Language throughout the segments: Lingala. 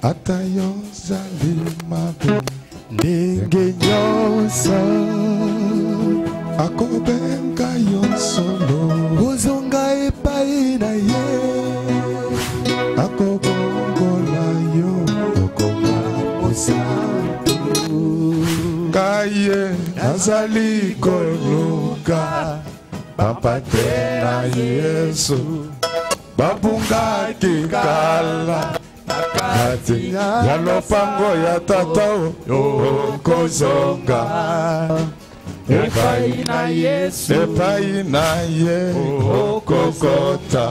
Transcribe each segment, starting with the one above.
Atayo Zalimabe Nengenyosa Akobenga Yonsolo Uzonga epai na ye Akobongola yo Okonga Mosantu Kaye Nazali Koluka Papa Tena Yesu Babunga Kikala Nakati ya lopango ya tatao Okozonga Epai na Yesu Epai na ye Okokota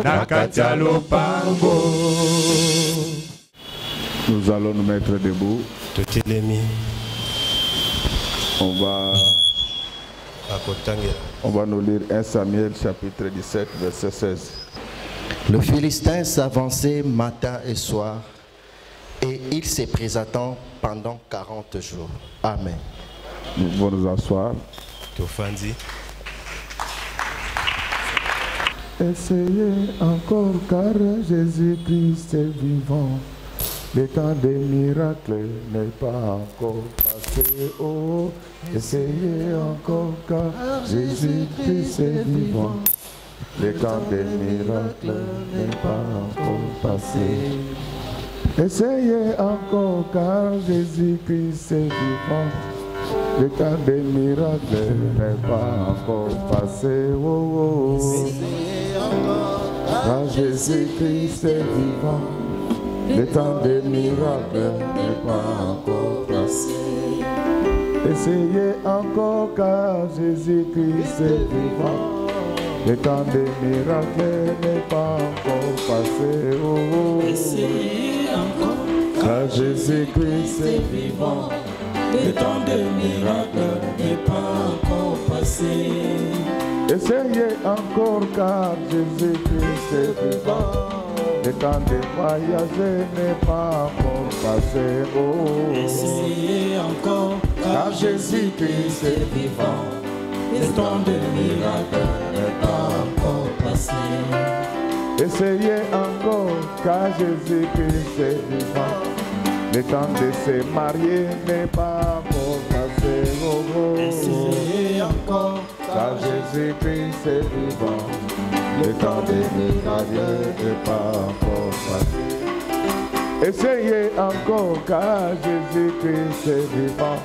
Nakati ya lopango. Nous allons nous mettre debout. On va nous lire 1 Samuel chapitre 17 verset 16. Le Philistin s'avançait matin et soir, et il se présentant pendant 40 jours. Amen. Nous pouvons nous asseoir. Essayez encore car Jésus-Christ est vivant. Le temps des miracles n'est pas encore passé. Oh, essayez encore car Jésus-Christ est vivant. Le temps des miracles n'est pas encore passé. Essayez encore car Jésus-Christ est vivant. Le temps des miracles n'est pas encore passé. Oh, oh. Essayez encore car Jésus-Christ est vivant. Le temps des miracles n'est pas encore passé. Essayez encore car Jésus-Christ est vivant. Le temps des miracles n'est pas encore passé. Oh, oh. Essayez encore car Jésus-Christ est vivant. Le temps des miracles n'est pas encore passé. Essayez encore car Jésus-Christ est vivant. Le temps de voyager n'est pas encore passé. Oh. Essayez encore car Jésus-Christ est vivant. Le temps des miracles n'est pas encore passé. Essayez encore car Jésus-Christ est vivant. Le temps de se marier n'est pas encore passé. Oh, oh. Essayez encore car Jésus-Christ est vivant. Le temps des miracles n'est pas encore passé. Essayez encore car Jésus-Christ est vivant.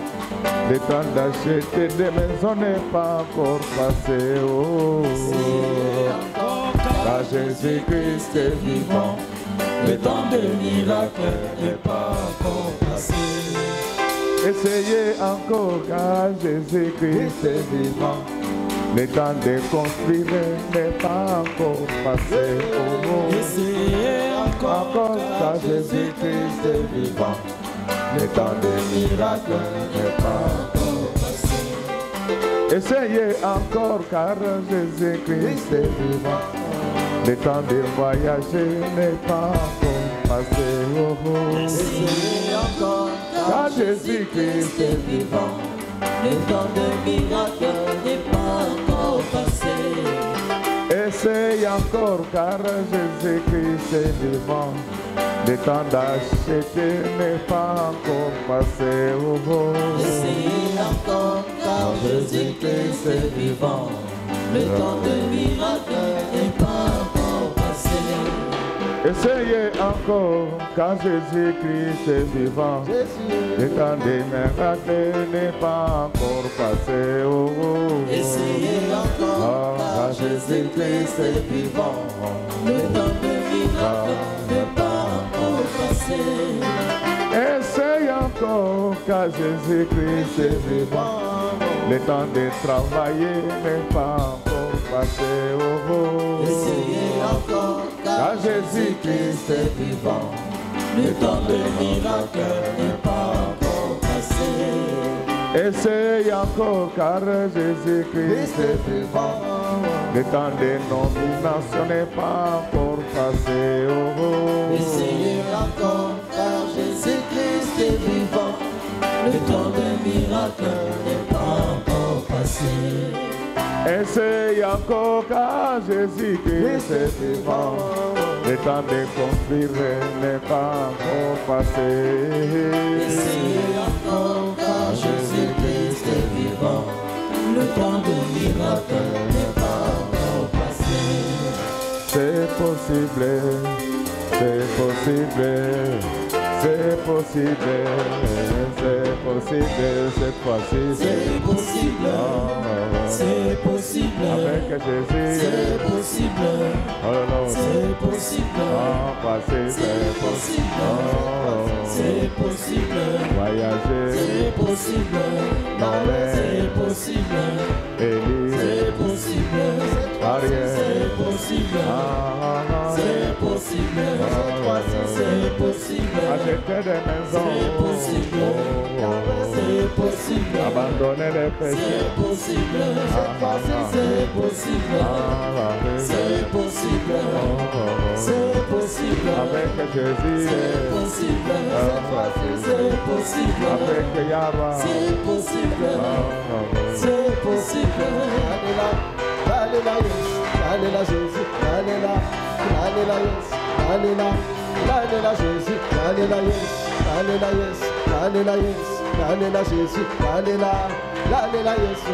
Le temps d'acheter des maisons n'est pas encore passé. Oh, essayez encore car Jésus-Christ est vivant. Le temps des miracles n'est pas encore passé. Essayez encore car Jésus-Christ est vivant. Le temps de construire n'est pas encore passé. Oh, oh. Essayez encore car Jésus-Christ est vivant. Le temps des miracles n'est pas encore passé. Essayez encore car Jésus-Christ est vivant. Le temps de voyager n'est pas encore passé. Oh, oh. Essayez encore car Jésus-Christ est vivant. Le temps des miracles n'est pas encore passé. Essayez encore car Jésus-Christ est vivant. Le temps d'acheter n'est pas encore passé. Oh, oh. Essayez encore car Jésus-Christ est vivant. Le temps des miracles n'est pas encore passé. Essayez encore car Jésus-Christ est vivant. Le temps des miracles n'est pas encore passé. Oh, oh. Essayez encore car Jésus-Christ est vivant. Le temps des miracles n'est pas encore passé. Essayez encore car Jésus-Christ est vivant. Le temps de travailler n'est pas encore passé. Oh, oh. Essayez encore car Jésus-Christ est vivant. Le temps des miracles n'est pas encore passé. Essayez encore car Jésus-Christ est vivant. Le temps des nominations n'est pas encore passé. Oh, oh. Essayez encore car Jésus-Christ est vivant. Le temps des miracles n'est pas encore passé. Essayez encore car Jésus-Christ est vivant. Le temps de construire n'est pas encore passé. Essayez encore car Jésus-Christ est vivant. Le temps de miracle n'est pas encore passé. C'est possible, c'est possible, c'est possible, c'est possible cette fois-ci. C'est possible, c'est possible, avec Jésus. c'est possible, Oh non, c'est possible, passé, c'est possible, c'est possible, voyager, c'est possible, c'est possible, Élie, c'est possible, Ariel, c'est possible, c'est possible, c'est possible, acheter des maisons, c'est possible, c'est possible, abandonner les péchés, c'est possible, c'est possible, c'est possible, c'est possible, avec Jésus, c'est possible, c'est possible, avec Yahweh, c'est possible, c'est possible. Allez là, allez là Jésus, allez là, allez là yes, allez là Jésus, allez là yes, allez là yes, allez là yes, allez là Jésus, allez là yes,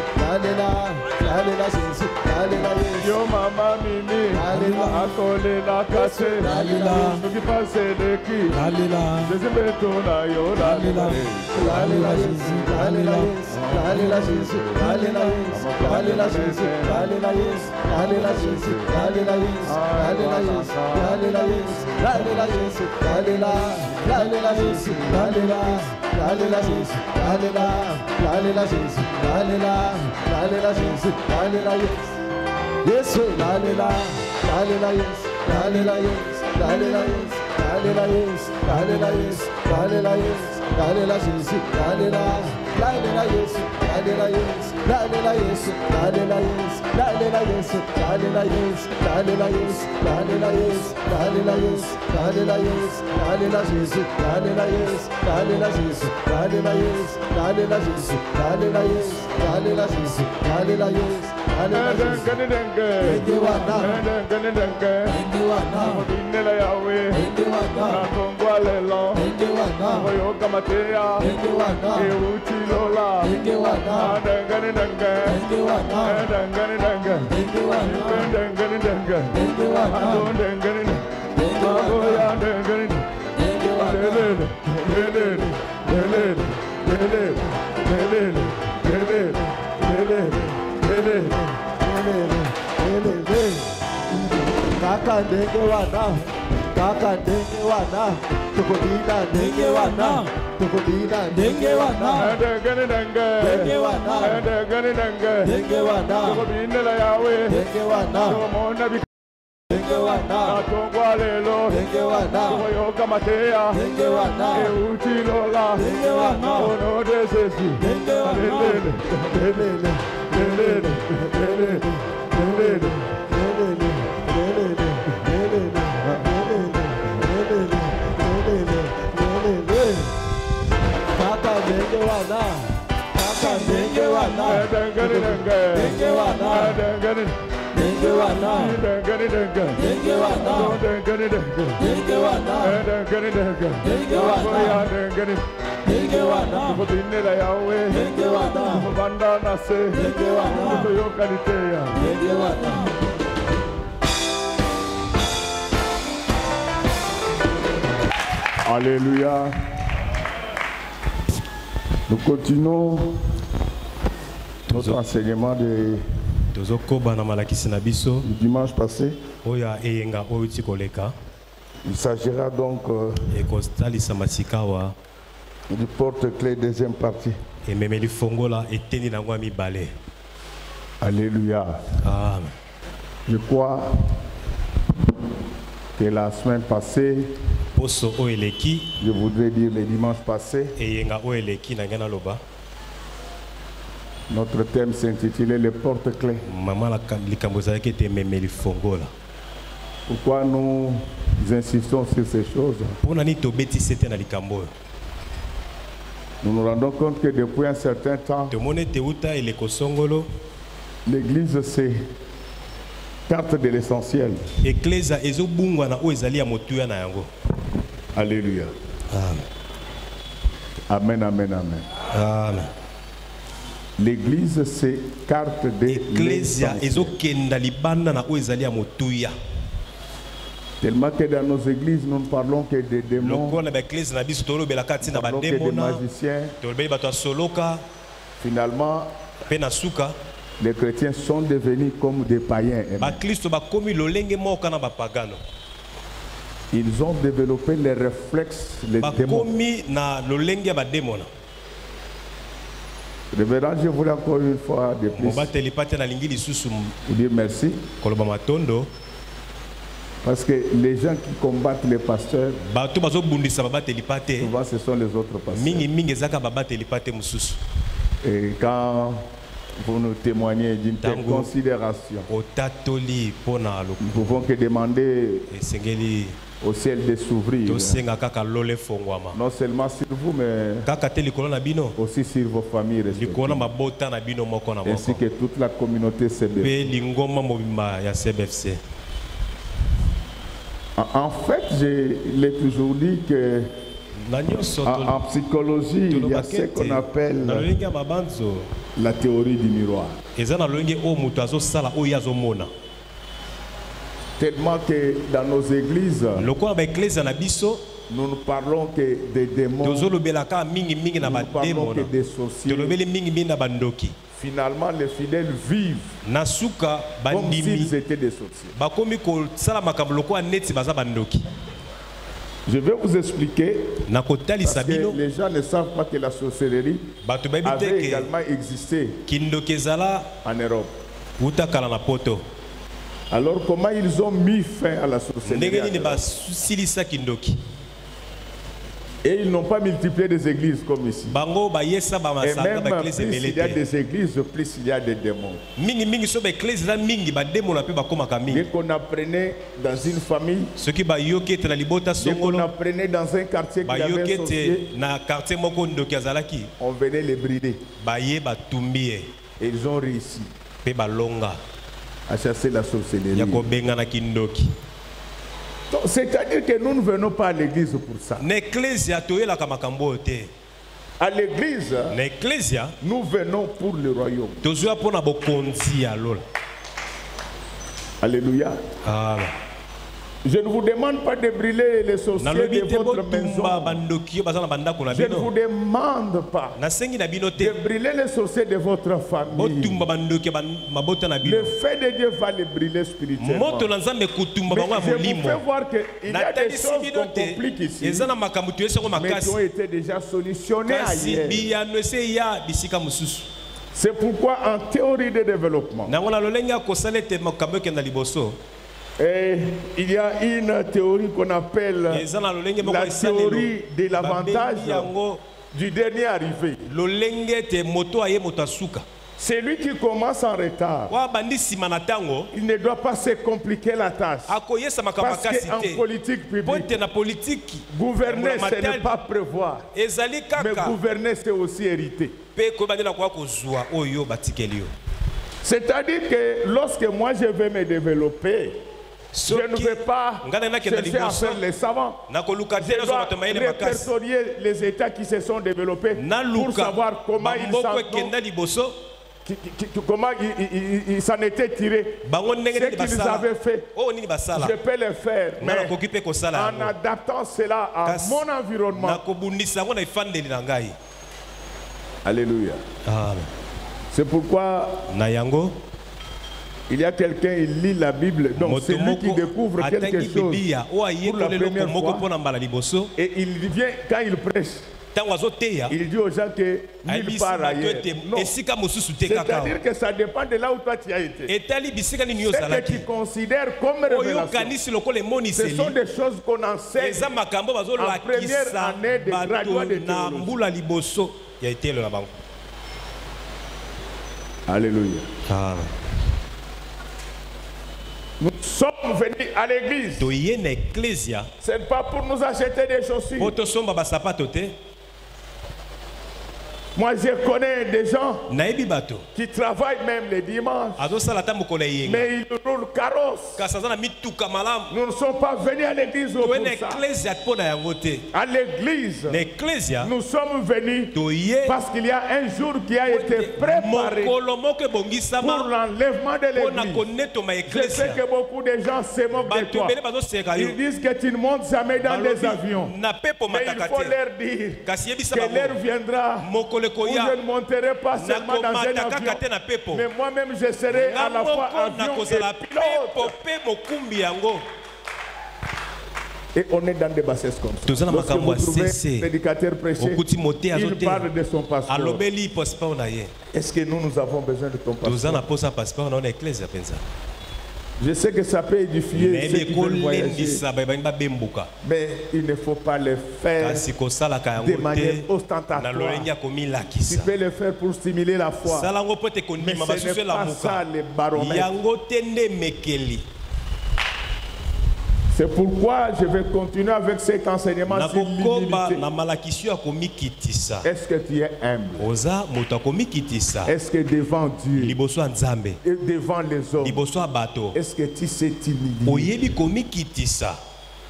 allez là Jésus, allez là yes. Yo mama mimi, akole la kase, nuki pase leki, Jésus betona yo la Allez là Jésus, allez là yes, allez là Jésus, allez là yes, allez là Jésus, allez là yes, allez là Jésus, allez là yes, allez là yes, allez là yes, allez là Jésus, allez là Jésus, allez là Jésus, allez là Jésus, allez là Jésus, allez là yes. Yes, allez là yes, allez là yes, allez là yes, allez là yes, allez là yes, allez là yes, allez là Jésus, allez là yes, allez là yes, allez là yes, allez là yes, allez là yes, allez là yes, allez là yes, allez là yes, allez là yes, allez là yes, allez là Jésus, allez là yes, allez là Jésus, allez là yes, allez là Jésus, allez là yes, allez là Jésus, allez là yes. Kaka ndenge wana, tukudina ndenge wana, tukudina ndenge wana, ndenge wana, ndenge wana, tukubinela yawe, ndenge wana, ndenge wana, atongwa lelo, ndenge wana, tuyoka mateya, ndenge wana, eutilola, ndenge wana, ono de Jésus, ndenge wana, Alléluia. Nous continuons notre enseignement du dimanche passé. Il s'agira donc du porte-clés deuxième partie. Alléluia. Amen. Je crois que la semaine passée, je voudrais dire le dimanche passé, notre thème s'intitulait les porte-clés. Pourquoi nous insistons sur ces choses? Nous nous rendons compte que depuis un certain temps, l'Église s'est Carte de l'essentiel. Ecclesia ezobungwa na o ezali ya motuya na yango. Alléluia. Amen. Amen, amen, amen. Amen. L'église, c'est carte de Ecclesia l'essentiel. ezokenda libanda na o ezali ya motuya. Tellement que dans nos églises, nous ne parlons que des démons, Lokola ba ecclesia na biso tolobela kati na ba parlons que des demona. magiciens. Tolobeli bato soloka Finalement, pe na suka. les chrétiens sont devenus comme des païens. Ba Kristo ba komi lolenge moko na ba pagano. Ils ont développé les réflexes, les Ba démons. komi na lolenge ba demona. Révérend, je voulais encore une fois de plus Moba telipate na lingi lisusu vous dire merci. koloba matondo. Parce que les gens qui combattent les pasteurs, Bato bazo bundisa baba telipate. souvent ce sont les autres pasteurs. Mingi mingi ezaka baba telipate mususu. Et quand vous nous témoignez d'une telle Tango. considération, Otatoli pona nous loko. ne pouvons que demander Esengeli au ciel de s'ouvrir. tosenga kaka lole fongwama. Non seulement sur vous, mais Kaka te likolo na bino. aussi sur vos familles Likolo na respectives. mabota na bino moko na Ainsi moko. que toute la communauté CBF. Pe lingoma mobimba ya CBFC. En fait, je l'ai toujours dit que Na nyonso en psychologie, il y a ce qu'on na appelle lolenge ya mabanzo. la théorie du miroir. Eza na lolenge o mutu azosala oyo azomona. Tellement que dans nos églises, Lokola ba ecclesia na biso nous ne parlons que des démons, nous tozolobelaka mingi mingi na ne parlons que bademona. des sorciers. Tolobeli mingi mingi na bandoki. Finalement, les fidèles vivent Na suka comme s'ils bandimi étaient des sorciers. bakomi kosala makambo lokola neti baza bandoki. Je vais vous expliquer, Na kotalisa parce que bino les gens ne savent pas que la sorcellerie bato bayebi te avait ke également existé kindoki ezala en Europe. utakala na poto. Alors comment ils ont mis fin à la Ndenge sorcellerie en nini Europe? basilisa kindoki. Et ils n'ont pas multiplié des églises comme ici. Bango bayesa Et bamasanga même baeglise plus ebele il y a te. des églises, plus il y a des démons. Mingi mingi so baeglise eza mingi bademona mpe bakomaka Dès mingi. qu'on apprenait dans une famille, Soki bayoki ete na libota dès qu'on songolo apprenait dans un quartier qu'il y avait bayoki un sorcier, ete na quartier moko ndoki azalaki on venait les brider. baye batumbi ye Et ils ont réussi mpe balonga à chasser la sorcellerie. ya kobengana kindoki. Donc, c'est-à-dire que nous ne venons pas à l'église pour ça. Na ecclesia toyelaka makambo oyo te. À l'église, Na ecclesia nous venons pour le royaume. tozwa mpona bokonzi ya lola. Alléluia. Amen. Je ne vous demande pas de brûler les sorciers Nalobi de te votre botumba maison. bandoki oyo baza na bandako na Je ne vous bino. demande pas Nasengi na bino te de brûler les sorciers de votre famille. botumba bandoki ya mabota na Le bino. fait de Dieu va les brûler spirituellement. Moto na nzambe kutumba Mais bango ya je vous fais molimo. voir qu'il y a des Natalisi choses bino qu'on complique te ici, eza na makambo toyesi yango mais qui makasi ont été déjà solutionnées kasi ailleurs. biyano ese ya bisika mosusu. C'est pourquoi en théorie de développement, Nango na lolenge ya kosala ete makambo ekenda liboso. et il y a une théorie qu'on appelle Eza na lolenge moko la esalelo. théorie de l'avantage Babengi yango du dernier arrivé. lolenge ete moto aye moto asuka. Celui qui commence en retard, Wa bandi nsima na ntango il ne doit pas se compliquer la tâche. akoyesa makambo Parce makasi qu'en te. politique Po publique, ete na politiki gouverner, ce n'est matali pas prévoir. ezali Mais kaka gouverner, c'est aussi hériter. mpe koyeba nde nakoka kozwa oyo batikeli yo. C'est-à-dire que lorsque moi je vais me développer, je ne vais pas chercher à faire les savants. nakoluka te Je nazwa dois bato mayele makasi répertorier les États qui se sont développés pour naluka savoir comment ils bamboko ekenda liboso comment ils s'en étaient tirés. bango ndenge Ce nini qu'ils basala avaient fait, oyo nini basala je peux le faire. nga Mais nakoki mpe kosala en yango adaptant cela à Kasi mon environnement. nakobundisa yango na efandeli na ngai. Alléluia. Amen. C'est pourquoi Na yango il y a quelqu'un, il lit la Bible. Donc moto c'est lui qui moko découvre quelque atangi chose biblia oyo pour la ayekoli eloko première moko fois. mpona mbala liboso Et il vient, quand il prêche, ntango azoteya il dit aux gens que nulle ayebisi part bato ailleurs. ete Non. esika mosusu te kaka C'est-à-dire que ça dépend de là où toi tu as été. etali bisika nini yo Ce que ozalaki tu considères comme révélation, oyokanisi lokola ce emoniseli sont des choses qu'on enseigne. eza makambo En première bazolakisa année de bato graduat de na théologie. mbula liboso ya etelo na bango. Alléluia. Amen. Nous sommes venus à l'église. toye na eklesia Ce n'est pas pour nous acheter des chaussures. po tosomba basapato te Moi, je connais des gens nayebi bato qui travaillent même les dimanches, azosala ta mokolo yenga mais ils roulent carrosse. kasi aza na mituka malamu Nous ne sommes pas venus à l'église pour toye na ça. eklesia mpo na yango te À l'église, na eklesia nous sommes venus toye parce qu'il y a un jour qui a été préparé mokolo moko pour ebongisama l'enlèvement de mpo na l'église. konetoma Je sais eklesia que beaucoup de gens se moquent de bato toi. ebele bazoseka yo Ils disent que tu ne montes jamais dans des Balobi, avions. na pepo Mais il mataka faut te leur dire kasi yebisa que bango l'heure viendra mokolo où ekoya je ne monterai pas seulement dans un nakomata kaka avion, te na pepo mais moi-même je serai à la fois moko avion nakozala et pepo pilote. mpe mokumbi yango Et on est dans des bassesses comme ça. Toza na Lorsque makambo vous ya trouvez sese. un prédicateur prêcher, okuti mote il azote parle de son passeport. alobeli passeport na ye Est-ce que nous avons besoin de ton toza passeport? na posa passeport na ona eklesia mpenza Je sais que ça peut édifier ceux nayebi qui veulent voyager, ekolendisa bayebani babembuka mais il ne faut pas le faire kasi kosalaka de yango manière te na ostentatoire. lolenge ya Tu komilakisa peux le faire pour stimuler la foi. sala yango mpo ete Mais kondima ce basusu n'est pas elamuka ça le baromètre. yango te nde mekeli C'est pourquoi je vais continuer avec cet enseignement sur nakokoba l'humilité. na malakisio ya komikitisa Est-ce que tu es humble? oza moto akomikitisa Est-ce que devant Dieu liboso ya nzambe et devant les hommes, liboso ya bato est-ce que tu sais t'humilier? oyebi komikitisa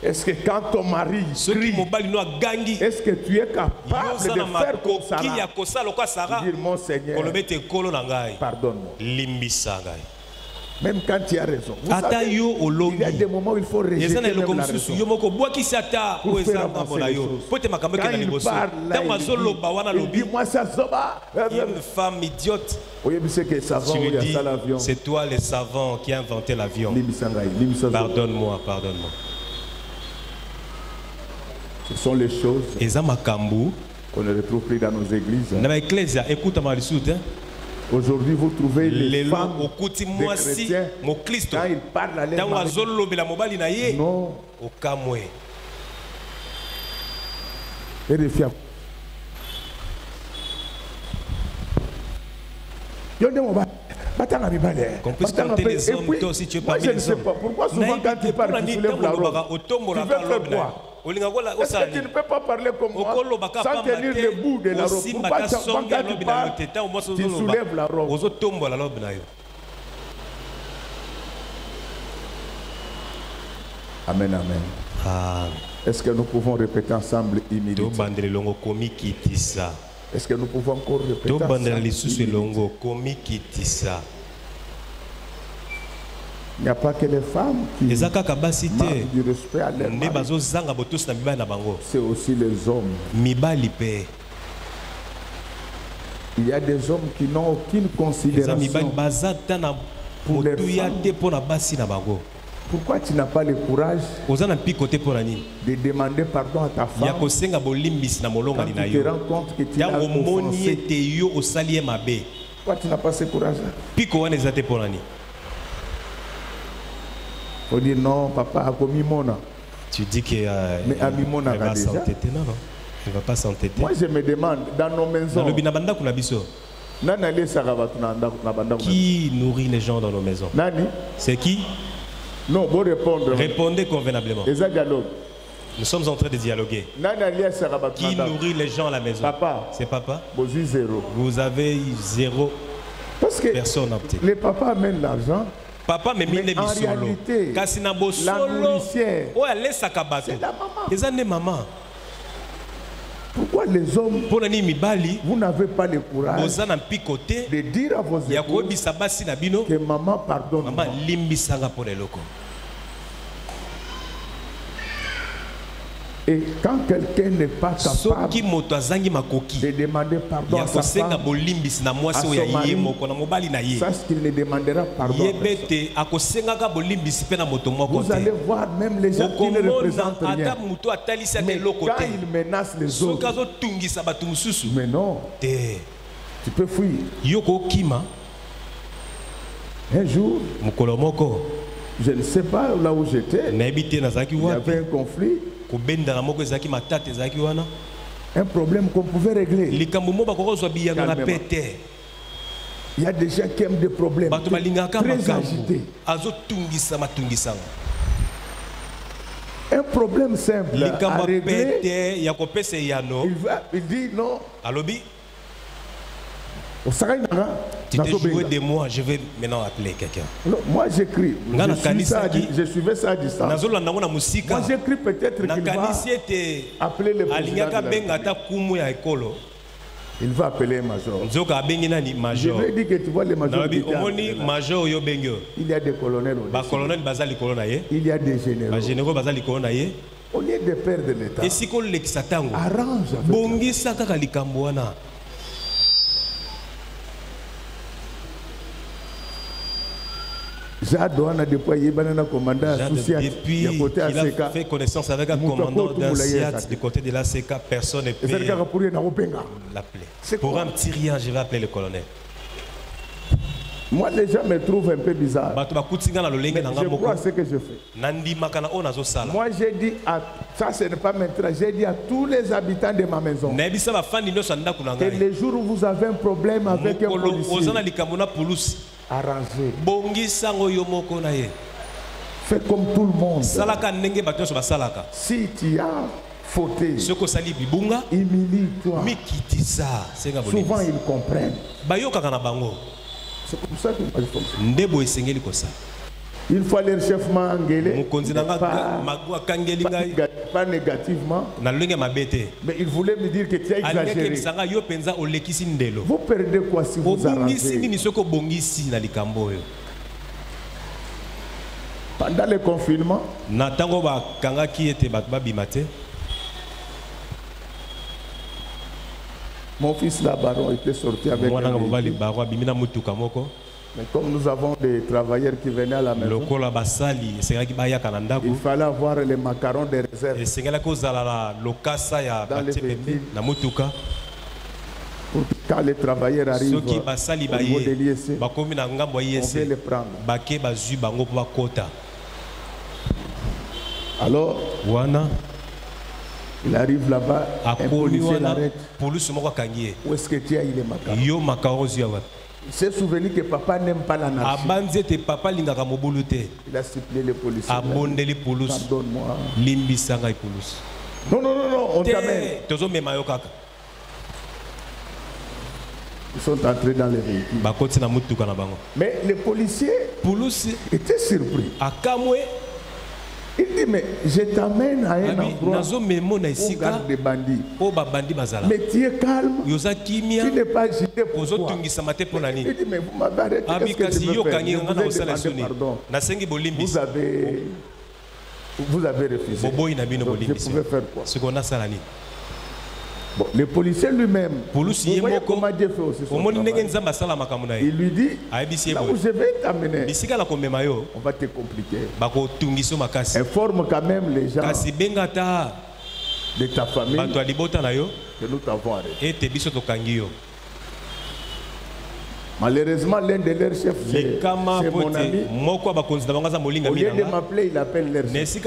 Est-ce que quand ton mari soki crie, mobali no agangi est-ce que tu es capable yoza de na faire comme ça? makoki ya kosala lokwa sara Dire mon Seigneur, koloba ete nkolo na ngai pardonne-moi. limbisa ngai Même quand tu as raison. Vous ata savez, yo il y a olongi des moments où il faut rejeter eza na même eloko la mosusu raison. yo moko bwakisi ata Pour oyo faire eza avancer ngambo na les yo choses. po ete makambo Quand ekenda il liboso parle, là, ntango il azoloba wana dit, lobi dis-moi ça, Zoba. une femme idiote Oui, mais c'est que ça va, tu il lui y a dis ça l'avion. c'est toi le savant qui a inventé l'avion Limisangaï, Limisangaï. pardonne-moi pardonne-moi Ce sont les choses eza makambo qu'on ne retrouve plus dans nos églises. na baeklesia ekutama lisusu te Aujourd'hui, vous trouvez les lelo femmes okuti des mwasi chrétiens mokristo quand ils parlent à leur ntango mari. azolobela mobali na ye Non, okamwe et les filles. Yo dis moi, batanga mibale. qu'on puisse Batanga compter pe- les et hommes puis, toi aussi tu es moi, parmi je ne les sais hommes pas pourquoi souvent quand tu parles, tu soulèves la robe. otombolaka Tu veux faire lobe na quoi? yo olinga kola Est-ce que osala tu ne nini peux pas parler comme moi okolobaka sans pamba tenir le bout de la te robe? osimba Pourquoi ta quand songi ya tu lobi na yo parles, te ntango mwasi tu ozoloba soulèves la robe? ozotombola lobe na yo Amen, amen. Ah, Est-ce que nous pouvons répéter ensemble humilité? tobandela elongo komikitisa Est-ce que nous pouvons encore répéter tobandela ensemble lisusu humilité? elongo komikitisa Il n'y a pas que les femmes qui eza kaka basi te manquent du respect à leur nde mari. bazozanga botosi na mibali na bango C'est aussi les hommes. mibali mpe Il y a des hommes qui n'ont aucune eza mibali considération. baza ta na Pour les motuya femmes. te mpo na basi na bango Pourquoi tu n'as pas le courage oza na mpiko te mpo na nini de demander pardon à ta ya femme kosenga bolimbisi na quand molongani na tu te yo rends compte que tu l'as ntango omoni offensé? ete yo osali ye mabe Pourquoi tu n'as pas ce courage-là? mpiko wana eza te mpo na nini Il faut dire non, papa a commis mon nom. tu dis que Mais ami mon elle va déjà. s'entêter non non elle va pas s'entêter Moi, je me demande, dans nos maisons, nalobi na bandako na biso Nani Sarabatu na bandako. qui nourrit les gens dans nos maisons Nani? c'est qui Non, bon répondre. répondez convenablement Les dialogue. nous sommes en train de dialoguer Nani Sarabatu qui nourrit les gens à la maison Papa. c'est papa Bozu zéro. vous avez zéro Parce que personne opté les papas amènent l'argent. papa me mine Mais en bisolo réalité, kasi na la bosolo nourricière, oyo alesaka bato c'est la maman. eza nde mama Pourquoi les hommes, mpo na nini mibali vous n'avez pas le courage boza na mpiko te de dire à vos ya épouses koyebisa basi na bino que maman pardonne. mama limbisanga mpo na eloko Et quand quelqu'un n'est pas capable soki moto azangi makoki de demander pardon ya à sa kosenga femme, bolimbisi na mwasi à oyo son ya ye mari, moko na mobali na ye sache qu'il ne demandera pardon à yebe personne. te akosengaka bolimbisi mpe na moto moko Vous allez te voir même les gens qui ne okomona représentent ata rien. moto atalisi ata Mais eloko quand te ils menacent les soki autres, azotungisa bato mosusu mais non, te tu peux fuir. yo kokima Un jour, mokolo moko je ne sais pas là où j'étais, nayebi te nazalaki il y wapi avait un conflit, kobendana moko ezalaki matata ezalaki wana un problème qu'on pouvait régler. likambo mo bakoki kozwa biyano na pe te Il y a des gens qui aiment des problèmes bato balingaka très makambo agités. azotungisama Un problème simple à likambo régler, pe te ya kopesa eyano il dit non, alobi Tu t'es joué de moi, je vais maintenant appeler quelqu'un. Non, moi j'écris. Je suivais ça à distance. Moi j'écris peut-être qu'il va appeler le président de la République. Il va appeler major. Je vais dire que tu vois les majors. Il y a des colonels. Il y a des généraux. Au lieu de perdre l'État, arrange avec Jadouana déployé banana commandant depuis qu'il a fait connaissance avec un commandant d'un SIAT du côté de l'ACK, personne ne peut l'appeler. Pour un petit rien, je vais appeler le colonel. Moi, les gens me trouvent un peu bizarre. Mais je crois à ce que je fais. Moi, j'ai dit, ça ce n'est pas maintenant, j'ai dit à tous les habitants de ma maison que les jours où vous avez un problème avec un policier, arrangez. Fais comme tout le monde. Si tu as fauté, humilie-toi. Souvent ils comprennent. C'est comme ça que je fonctionne. Une fois le chef m'a engueulé, pas négativement, mais il voulait me dire que tu as exagéré. Vous perdez quoi si vous arrangez? Pendant le confinement, mon fils là, Baron, était sorti avec mais comme nous avons des travailleurs qui venaient à la maison, il fallait avoir les macarons de réserve dans les véhicules. Pour que quand les travailleurs arrivent au niveau de l'IEC, on peut les prendre. Alors, il arrive là-bas, un policier l'arrête. Où est-ce que tu as eu les macarons? Il s'est souvenu que papa n'aime pas l'anarchie. Il a supplié les policiers. Pardonne-moi. Non, on t'amène. Ils sont entrés dans les véhicules. Mais les policiers étaient surpris. Il dit, mais je t'amène à un endroit où garde des bandits. Mais tu es calme. Tu n'es pas agité. Pourquoi? Il dit, mais vous m'avez arrêté. Qu'est-ce que je peux faire? Je vous ai demandé pardon. Vous avez refusé. Donc, je pouvais faire quoi? Bon, le policier lui-même, vous voyez comment Dieu fait aussi son travail. Il lui dit, là où je vais t'amener, on va te compliquer. Informe quand même les gens de ta famille que nous t'avons arrêté. Malheureusement, l'un de leurs chefs, c'est mon ami. Au lieu de m'appeler, il appelle leur chef.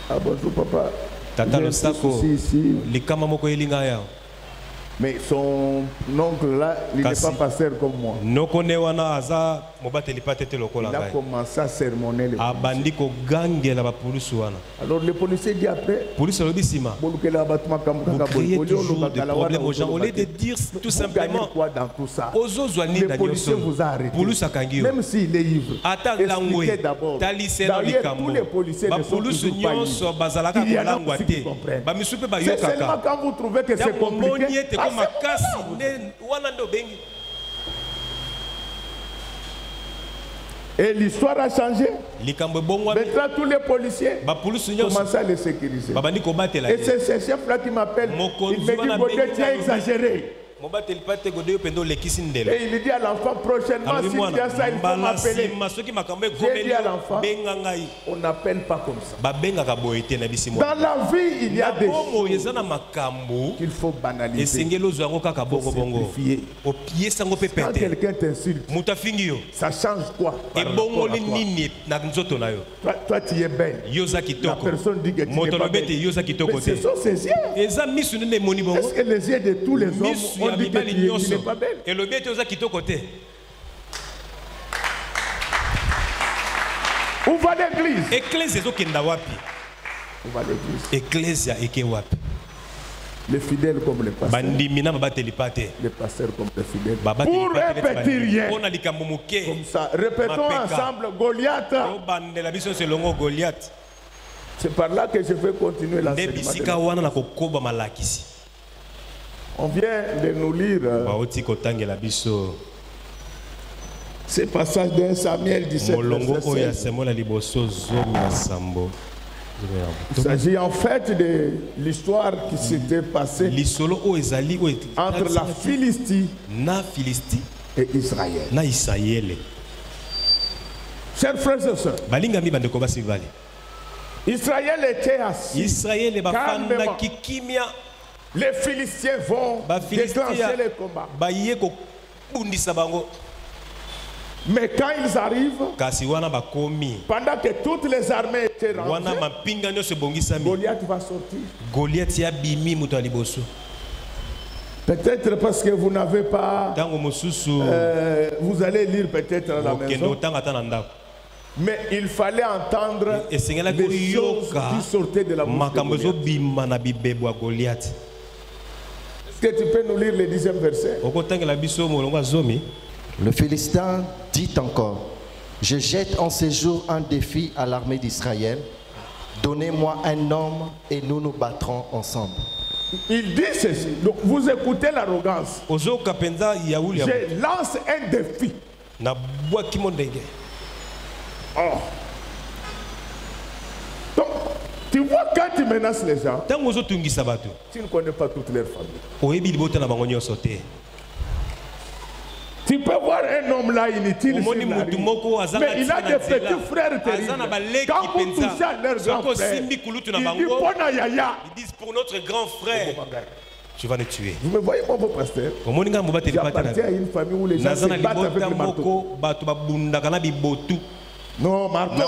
Ah bonjour papa. Tata le sako, mais son oncle là, il n'est pas pasteur comme moi. Il a commencé à sermonner les policiers. Alors le policier dit après, vous créez toujours des problèmes aux gens. Au lieu de dire tout simplement, quoi dans tout ça? Le policier vous a arrêté. Même s'il est ivre, expliquez d'abord. D'ailleurs, tous les policiers ne sont toujours pas ivres. Il y en a aussi qui comprennent. C'est seulement quand vous trouvez que c'est compliqué. Et l'histoire a changé. Maintenant, tous les policiers commencent à les sécuriser. Et c'est ce chef-là qui m'appelle. Il me dit, Godé, tu as exagéré. Et il dit à l'enfant, prochainement, si tu as ça, il faut m'appeler. J'ai dit à l'enfant, on n'appelle pas comme ça. Dans la vie, il y a des choses qu'il faut banaliser. Simplifier. Quand quelqu'un t'insulte, ça change quoi? Toi, tu es belle. La personne dit que tu n'es pas belle. Mais ce sont ses yeux. Est-ce que les yeux de tous les hommes on dit que tu n'es pas belle? Où va l'église? Où va l'église? Les fidèles comme les pasteurs. Les pasteurs comme les fidèles. Pour un petit rien. Comme ça. Répétons ensemble Goliath. C'est par là que je vais continuer l'enseignement. On vient de nous lire ce passage de Samuel 17. Il s'agit en fait de l'histoire qui s'était passée entre la Philistie et Israël. Chers frères et sœurs, Israël était assis calmement. Les Philistins vont déclencher les combats. Mais quand ils arrivent, pendant que toutes les armées étaient rangées, Goliath va sortir. Peut-être parce que vous n'avez pas... vous allez lire peut-être à la maison. Mais il fallait entendre les choses qui sortaient de la bouche de Goliath. Est-ce que tu peux nous lire le 10e verset? Le Philistin dit encore: je jette en ce jour un défi à l'armée d'Israël. Donnez-moi un homme et nous nous battrons ensemble. Il dit ceci. Donc vous écoutez l'arrogance. Je lance un défi. Oh. Donc, tu vois, quand tu menaces les gens, tu ne connais pas toutes leurs familles. Tu peux voir un homme là inutile, mais il a des petits frères terribles. Quand vous touchez à leur grand frère, il dit pour notre grand frère, tu vas le tuer. Vous me voyez, mon beau pasteur? J'appartiens à une famille où les gens se battent avec le marteau. Non, marteau.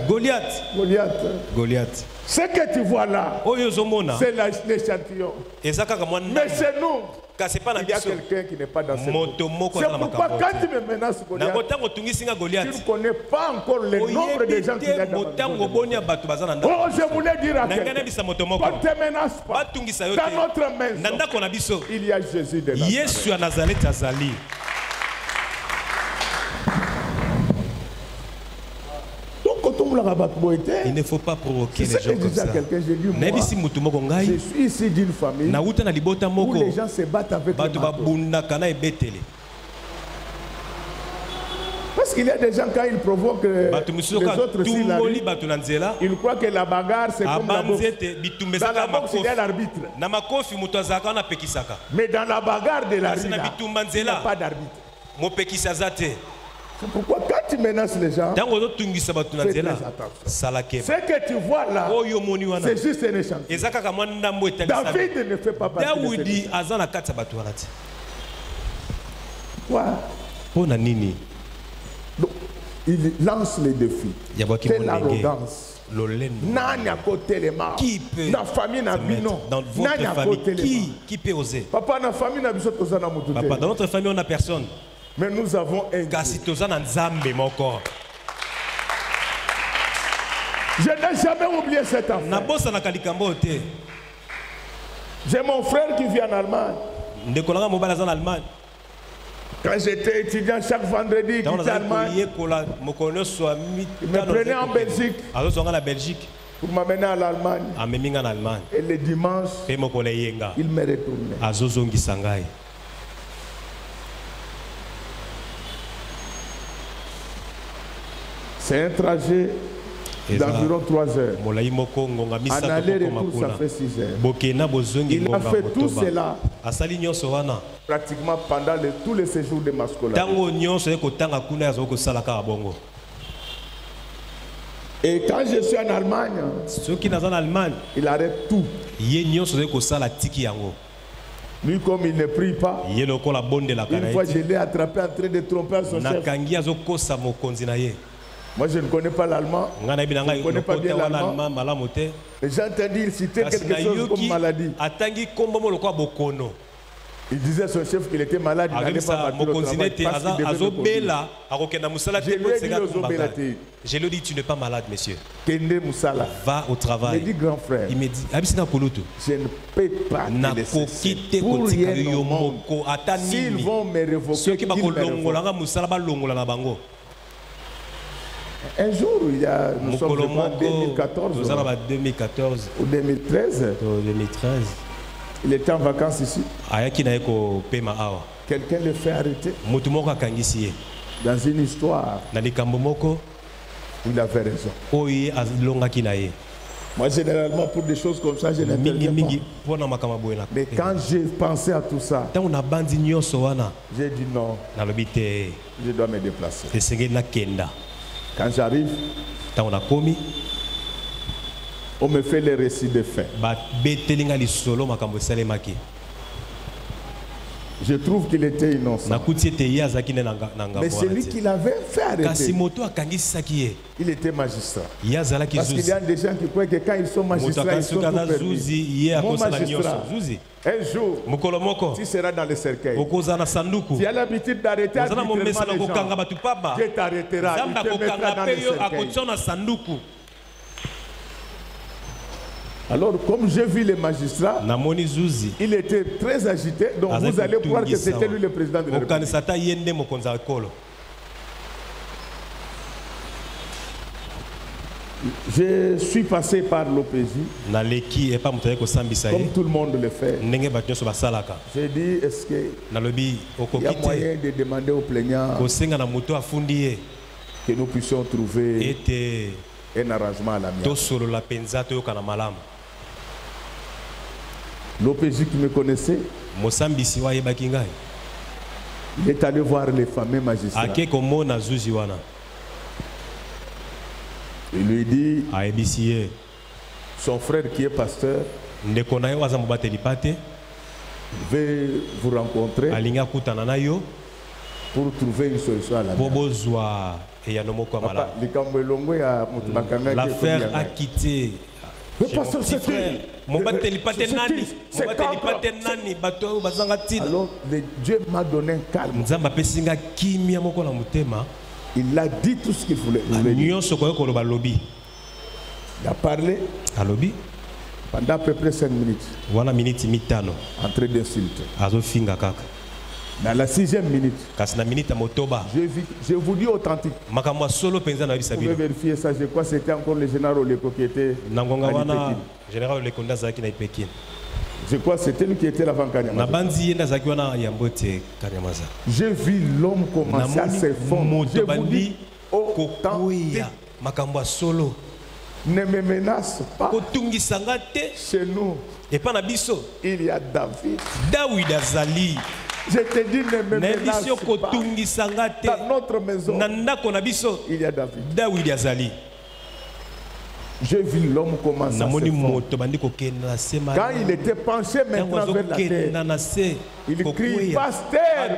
Goliath. Ce que tu vois là, c'est l'échantillon. Mais c'est nous. Il y a quelqu'un qui n'est pas dans ce monde. C'est pourquoi quand tu me menaces Goliath, tu ne connais pas encore le nombre de gens qui sont dans le monde. Oh, je voulais dire à quelqu'un, on ne te menace pas. Dans notre maison, il y a Jésus de Nazareth. Il ne faut pas provoquer les gens comme ça. Je suis ici d'une famille où les gens se battent avec le marteau. Parce qu'il y a des gens, quand ils provoquent les autres, ils croient que la bagarre c'est comme la boxe. Dans la boxe, il y a l'arbitre. Mais dans la bagarre de la rue, il n'y a pas d'arbitre. C'est pourquoi quand tu menaces les gens, fais très attention. Ce que tu vois là, c'est juste un échantillon. David ne fait pas partie de cette. Donc, il lance les défis. C'est l'arrogance. Qui peut dans notre famille, qui peut oser? Papa, dans notre famille, on n'a personne. Mais nous avons un Dieu. Je n'ai jamais oublié cet enfant. J'ai mon frère qui vit en Allemagne. Quand j'étais étudiant, chaque vendredi, il quittait l'Allemagne. Il me prenait en Belgique pour m'amener à l'Allemagne. Et le dimanche, il me retournait. C'est un trajet d'environ 3 heures. En aller-retour, ça fait 6 heures. Il a fait tout cela pratiquement pendant tous les séjours de ma scolarité. Et quand je suis en Allemagne, il arrête tout. Lui, comme il ne prie pas, une fois je l'ai attrapé en train de tromper à son chef. Moi, je ne connais pas l'allemand. Je ne connais pas bien l'allemand. Et j'ai entendu citer quelque chose comme maladie. Il disait à son chef qu'il était malade, il n'allait pas partir au travail parce qu'il devait me conduire. Je lui ai dit, tu n'es pas malade, monsieur. Kende Moussala. Va au travail. Il me dit, grand frère, il me dit, je ne peux pas te laisser pour rien au monde. S'ils vont me révoquer, qu'ils me révoquent. Un jour, il y a, nous sommes en 2014 ou 2013. Il était en vacances ici. Quelqu'un le fait arrêter. Dans une histoire, il avait raison. Moi, généralement, pour des choses comme ça, je n'interviens pas. Mais quand j'ai pensé à tout ça, j'ai dit non, je dois me déplacer. Quand j'arrive, on me fait les récits de faits. Je trouve qu'il était innocent. Mais celui qui l'avait fait arrêter, il était magistrat. Parce qu'il y a des gens qui croient que quand ils sont magistrats, ils sont tout permis. Mon magistrat, un jour, tu seras dans le cercueil. Tu as l'habitude d'arrêter arbitrairement les gens. Dieu t'arrêtera, il te mettra dans le cercueil. Alors, comme j'ai vu les magistrats, il était très agité, donc vous allez voir que c'était lui le président de la République. Je suis passé par l'OPJ, comme tout le monde le fait. J'ai dit, est-ce qu'il y a moyen de demander aux plaignants que nous puissions trouver un arrangement à l'amiable. L'OPJ qui me connaissait, il est allé voir les fameux magistrats. Il lui dit, son frère qui est pasteur veut vous rencontrer pour trouver une solution à la l'affaire a quitté. Alors Dieu m'a donné un calme. Il a dit tout ce qu'il voulait. Il a parlé pendant à peu près 5 minutes. En train d'insulter. Dans la 6e minute, je vous dis authentique. Vous pouvez vérifier ça, je crois que c'était encore le général Oleko qui était à Pékin. Je crois que c'était lui qui était l'avant Kanyamaza. J'ai vu l'homme commencer à se fondre. Je vous dis authentique. Ne me menace pas. Chez nous, il y a David. Je te dis, ne me menace pas. Dans notre maison, il y a David. J'ai vu l'homme commencer à se fondre. Quand il était penché maintenant vers la terre, il crie, Pasteur!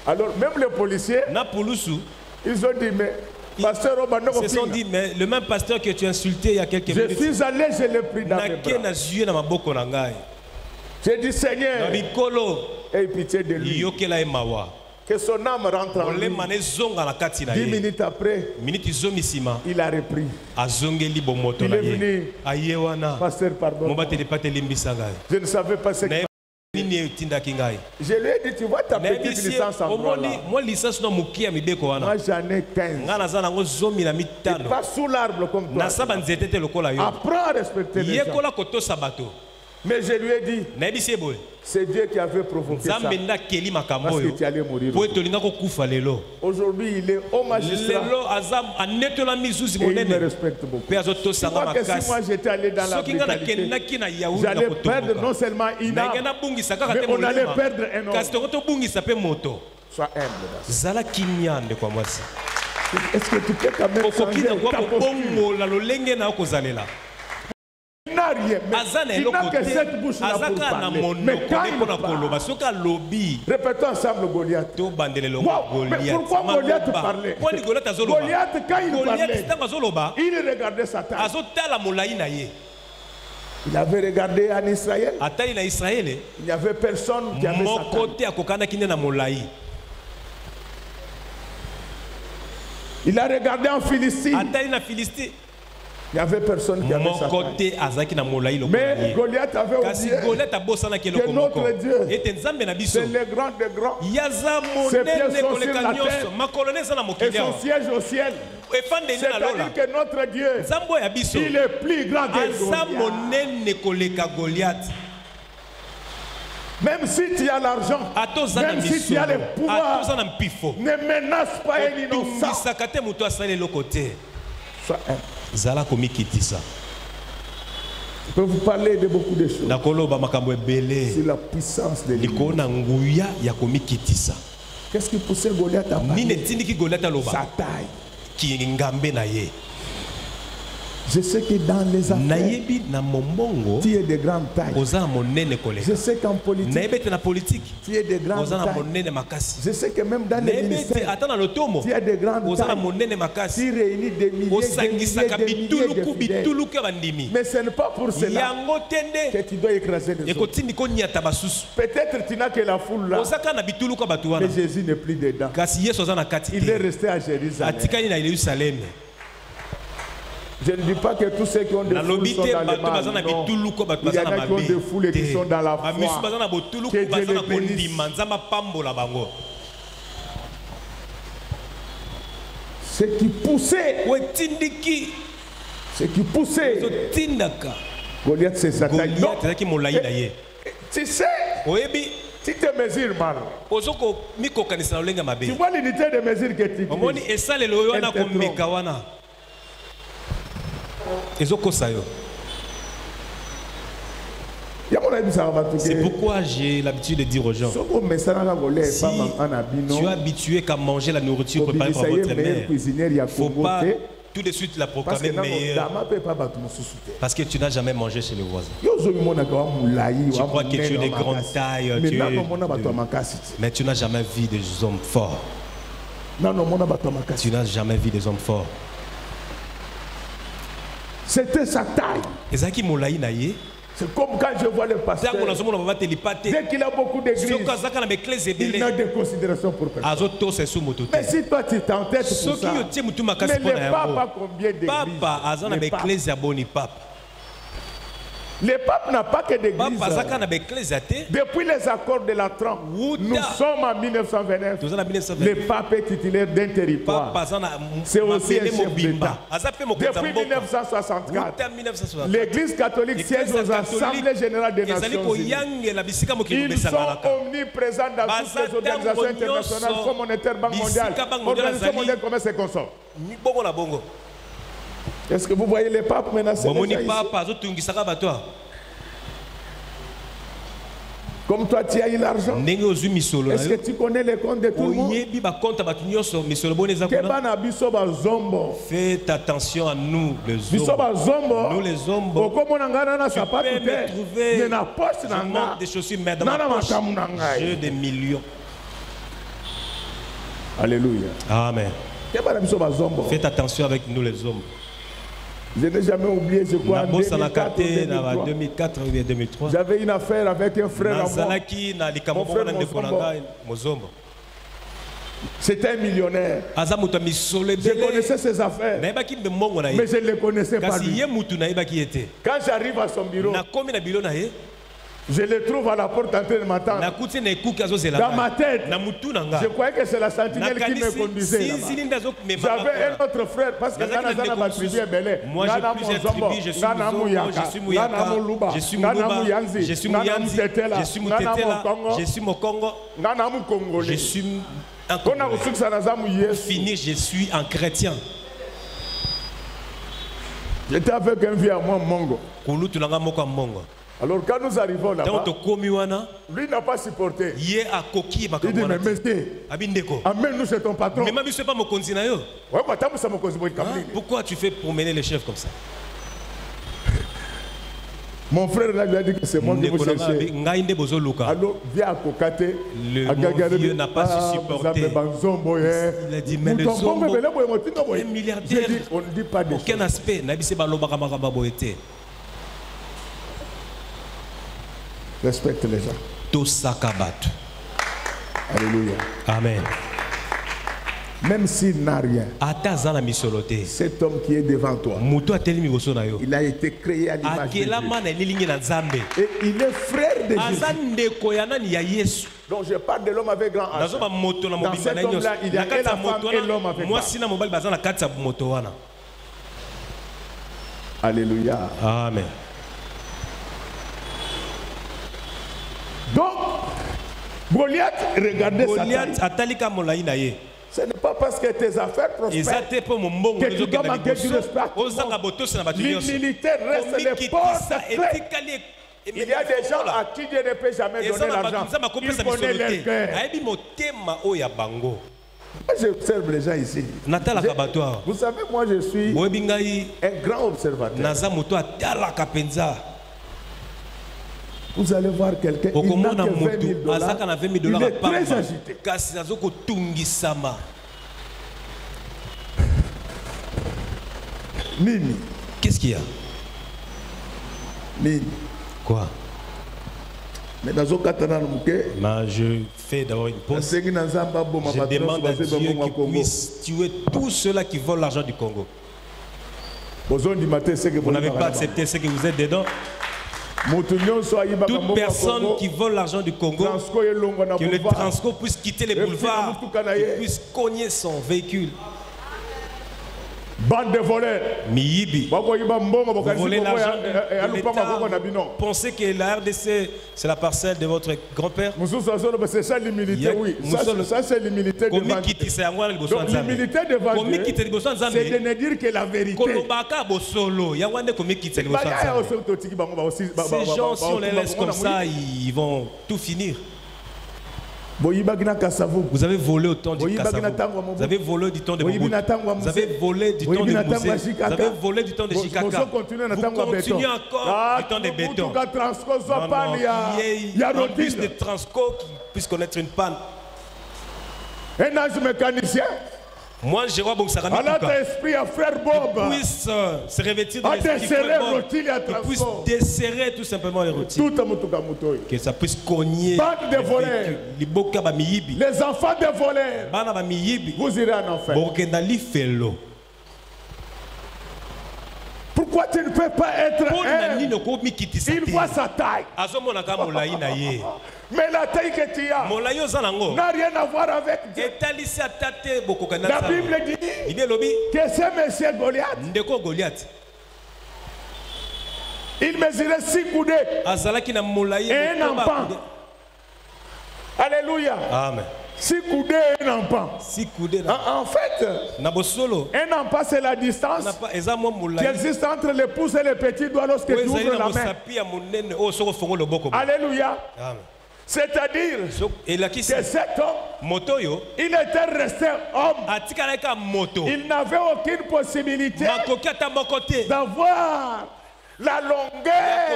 Alors même les policiers, ils ont dit, mais Pasteur, se sont dit, mais le même pasteur que tu as insulté il y a quelques minutes, je suis allé, je l'ai pris dans mes bras. J'ai dit, Seigneur, aie pitié de lui. Que son âme rentre en lui. 10 minutes après, il a repris. Il est venu. Pasteur, pardon. Je ne savais pas ce qu'il je lui ai dit, tu vois ta petite licence en droit là. Moi j'en ai 15. Et pas sous l'arbre comme toi. Apprends à respecter les gens. Mais je lui ai dit, c'est Dieu qui avait provoqué ça. Parce que tu allais mourir. Aujourd'hui, il est au magistrat. Et il me respecte beaucoup. Je crois que si moi j'étais allé dans la brutalité, j'allais perdre non seulement une âme, mais on allait perdre un homme. Sois humble. Est-ce que tu peux quand même changer ta posture? Il n'a rien, mais il n'a que cette bouche-là pour parler. Mais quand il parle, répétons ensemble Goliath. Wow, mais pourquoi Goliath parlait? Goliath, quand il parlait, il regardait sa taille. Il avait regardé en Israël. Il n'y avait personne qui avait sa taille. Il a regardé en Philistine. Il n'y avait personne qui avait sa taille. Mais Goliath avait oublié que notre Dieu, c'est le grand des grands. Ses pieds sont sur la terre et son siège au ciel. C'est-à-dire que notre Dieu, il est plus grand que Goliath. Même si tu as l'argent, même si tu as le pouvoir, ne menace pas un innocent. Je peux vous parler de beaucoup de choses. C'est la puissance de l'Église. Qu'est-ce qui poussait Goliath à parler? Sa taille. Je sais que dans les affaires, tu es de grande taille. Je sais qu'en politique, tu es de grande taille. Je sais que même dans les ministères, tu es de grande taille. Tu réunis des milliers de fidèles. Mais ce n'est pas pour cela que tu dois écraser les autres. Peut-être tu n'as que la foule là, mais Jésus n'est plus dedans. Il est resté à Jérusalem. Je ne dis pas que tous ceux qui ont des foules sont dans le mal. Non. Il y en a qui ont des foules et qui sont dans la foi. Que Dieu les bénisse. Ce qui poussait, Goliath, c'est sa taille. Tu sais, si tu mesures mal, tu vois l'unité de mesure que tu utilises. C'est pourquoi j'ai l'habitude de dire aux gens, si tu es habitué qu'à manger la nourriture préparée par votre mère, il ne faut pas tout de suite la proclamer meilleure, parce que tu n'as jamais mangé chez le voisin. Tu crois que tu es de grande taille, mais tu n'as jamais vu des hommes forts. Tu n'as jamais vu des hommes forts. C'était sa taille. C'est comme quand je vois le pasteur. Dès qu'il a beaucoup d'églises, il n'a de considération pour personne. Mais si toi tu t'entêtes pour ça, mais le pape a combien d'églises? Le pape n'a pas que d'église. Depuis les accords de la Trempe, nous sommes en 1929. Le pape est titulaire d'un territoire. C'est aussi un chef d'État. Depuis 1964, l'Église catholique siège aux assemblées générales des Nations Unies. Ils sont omniprésents dans toutes les organisations internationales, Fonds monétaire, Banque mondiale, Organisation mondiale du commerce et consommation. Est-ce que vous voyez les papes menacés ici? Comme toi tu as eu l'argent, est-ce que tu connais les comptes de tout le monde? Faites attention à nous les hommes. Nous les hommes, tu peux me trouver, je manque des chaussures, mais dans ma poche, j'ai des millions. Alléluia. Amen. Faites attention avec nous les hommes. Je n'ai jamais oublié, je crois, en 2004 ou 2003. J'avais une affaire avec un frère à moi. Mon frère c'était un millionnaire. Je connaissais ses affaires, mais je ne le connaissais pas lui. Quand j'arrive à son bureau, je le trouve à la porte en train de m'attendre. Dans ma tête, je croyais que c'est la sentinelle qui me conduisait là-bas. J'avais un autre frère, parce que moi j'ai plusieurs tribus, je suis Mouzongo, je suis Mouyaka, je suis Moulouba, je suis Mouyanzi, je suis Moutetela, je suis Mokongo, je suis un Congolais. Pour finir, je suis un chrétien. J'étais avec un vieux à moi, Mongo. Alors quand nous arrivons là-bas, lui n'a pas supporté. Il dit, mais monsieur, amène-nous chez ton patron. Pourquoi tu fais promener les chefs comme ça? Mon frère là lui a dit que c'est moi qui vous cherchez. Alors viens à Kokate. Le vieux n'a pas su supporter. Il a dit, mais le Zombo, un milliardaire, on ne dit pas de aucun aspect. Respecte les gens. Alléluia. Amen. Même s'il n'a rien, cet homme qui est devant toi, il a été créé à l'image de Dieu. Et il est frère de Jésus. Donc je parle de l'homme avec grand H. Dans cet homme-là, il y a et la femme et l'homme avec femme. Alléluia. Amen. Donc, Goliath regardait Satan. Ce n'est pas parce que tes affaires prospèrent que tu dois manquer du respect. L'humilité reste les portes clés. Il y a des gens à qui Dieu ne peut jamais donner l'argent. Il connaît leur cœur. Moi, j'observe les gens ici. Vous savez, moi, je suis un grand observateur. Vous allez voir quelqu'un, il n'a que 20 000 $, il est très agité. Nini. Qu'est-ce qu'il y a? Nini. Quoi? Mais je fais d'abord une pause. Je demande à Dieu qu'il puisse tuer tous ceux-là qui volent l'argent du Congo. Vous n'avez pas accepté ce que vous êtes dedans. Toute personne qui vole l'argent du Congo, que le Transco puisse quitter les boulevards, qu'il puisse cogner son véhicule. Bande de voleurs. Miyibi. Vous volez l'argent de l'État. Pensez que la RDC, c'est la parcelle de votre grand-père. C'est ça l'humilité, oui. Ça, c'est l'humilité devant Dieu. Donc l'humilité devant Dieu, c'est de ne dire que la vérité. Ces gens, si on les laisse comme ça, ils vont tout finir. Vous avez volé au temps du Kassavou. Vous avez volé du temps de Mobutu. Vous avez volé du temps de Mouzé. Vous avez volé du temps de Jikaka. Vous continuez encore du temps de béton. Il y a un bus de Transco qui puisse connaître une panne. Un ange mécanicien. Moi, je vois que ça puisse se revêtir de l'esprit, qu'il puisse desserrer tout simplement les rôtis. Que ça puisse cogner les enfants des voleurs. Vous irez en enfer. Pourquoi tu ne peux pas être il voit sa taille. Mais la taille que tu as n'a rien à voir avec Dieu. La Bible dit que c'est monsieur Goliath. Il mesurait 6 coudées et un empan. Alléluia. Amen. 6 coudées et un empan. En fait, un empan, c'est la distance qui existe entre les pouces et les petits doigts lorsque tu ouvres la main. Alléluia. C'est-à-dire que cet homme, il était resté homme. Il n'avait aucune possibilité d'avoir la longueur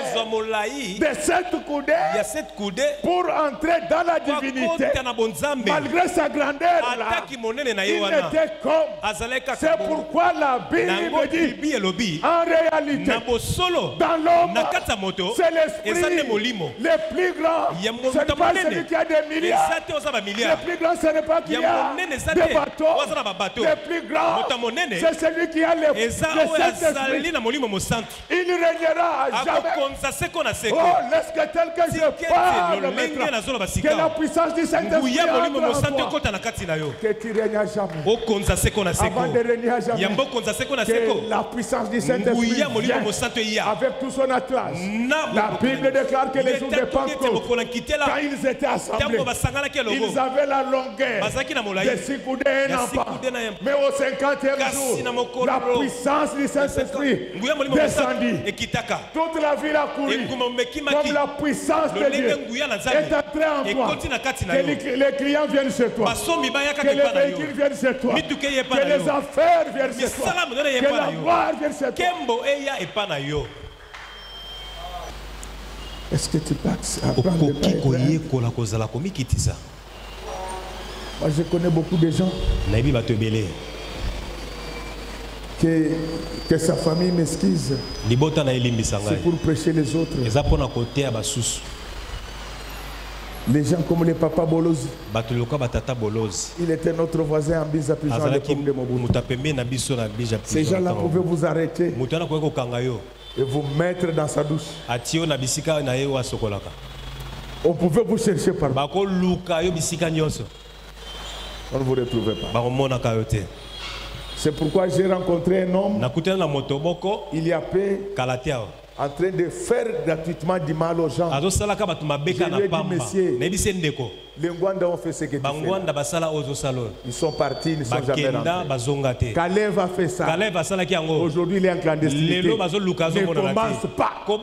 de cette coudée pour entrer dans la divinité. Malgré sa grandeur là, il était comme. C'est pourquoi la Bible dit en réalité dans l'homme c'est l'esprit le plus grand. Ce n'est pas celui qui a des milliards. Le plus grand ce n'est pas qui a des bateaux. Le plus grand c'est celui qui a le Saint-Esprit. Il régnera à jamais. Oh, laisse que tel que je parle, que la puissance du Saint-Esprit entre en toi. Que tu règnes à jamais. Avant de régner à jamais. Que la puissance du Saint-Esprit vienne avec tout son atlas. La Bible déclare que les jours de Pentecôte, quand ils étaient assemblés, ils avaient la longueur de 6 coudées et un empan. Mais au 50e jour, la puissance du Saint-Esprit descendit. Toute la ville a couru comme la puissance de Dieu est entrée en toi. Que les clients viennent chez toi. Que les véhicules viennent chez toi. Que les affaires viennent chez toi. Que la gloire vienne chez toi. Est-ce que tu peux apprendre de pas être? Moi je connais beaucoup de gens que sa famille m'esquise. C'est pour prêcher les autres. Les gens comme les papas Bolozi. batata bolozi. Il était notre voisin en Biza Pigeon de Pombe de Mobutu. Ces gens-là pouvaient vous arrêter et vous mettre dans sa douche. On pouvait vous chercher par là. On ne vous retrouvait pas. C'est pourquoi j'ai rencontré un homme. Il y a peu. En train de faire gratuitement du mal aux gens. Je lui ai dit, monsieur, les Ngwanda ont fait ce que tu fais. Ils sont partis, ils ne sont jamais rentrés. Caleb a fait ça. Aujourd'hui, il est en clandestinité. Ne commence pas. Il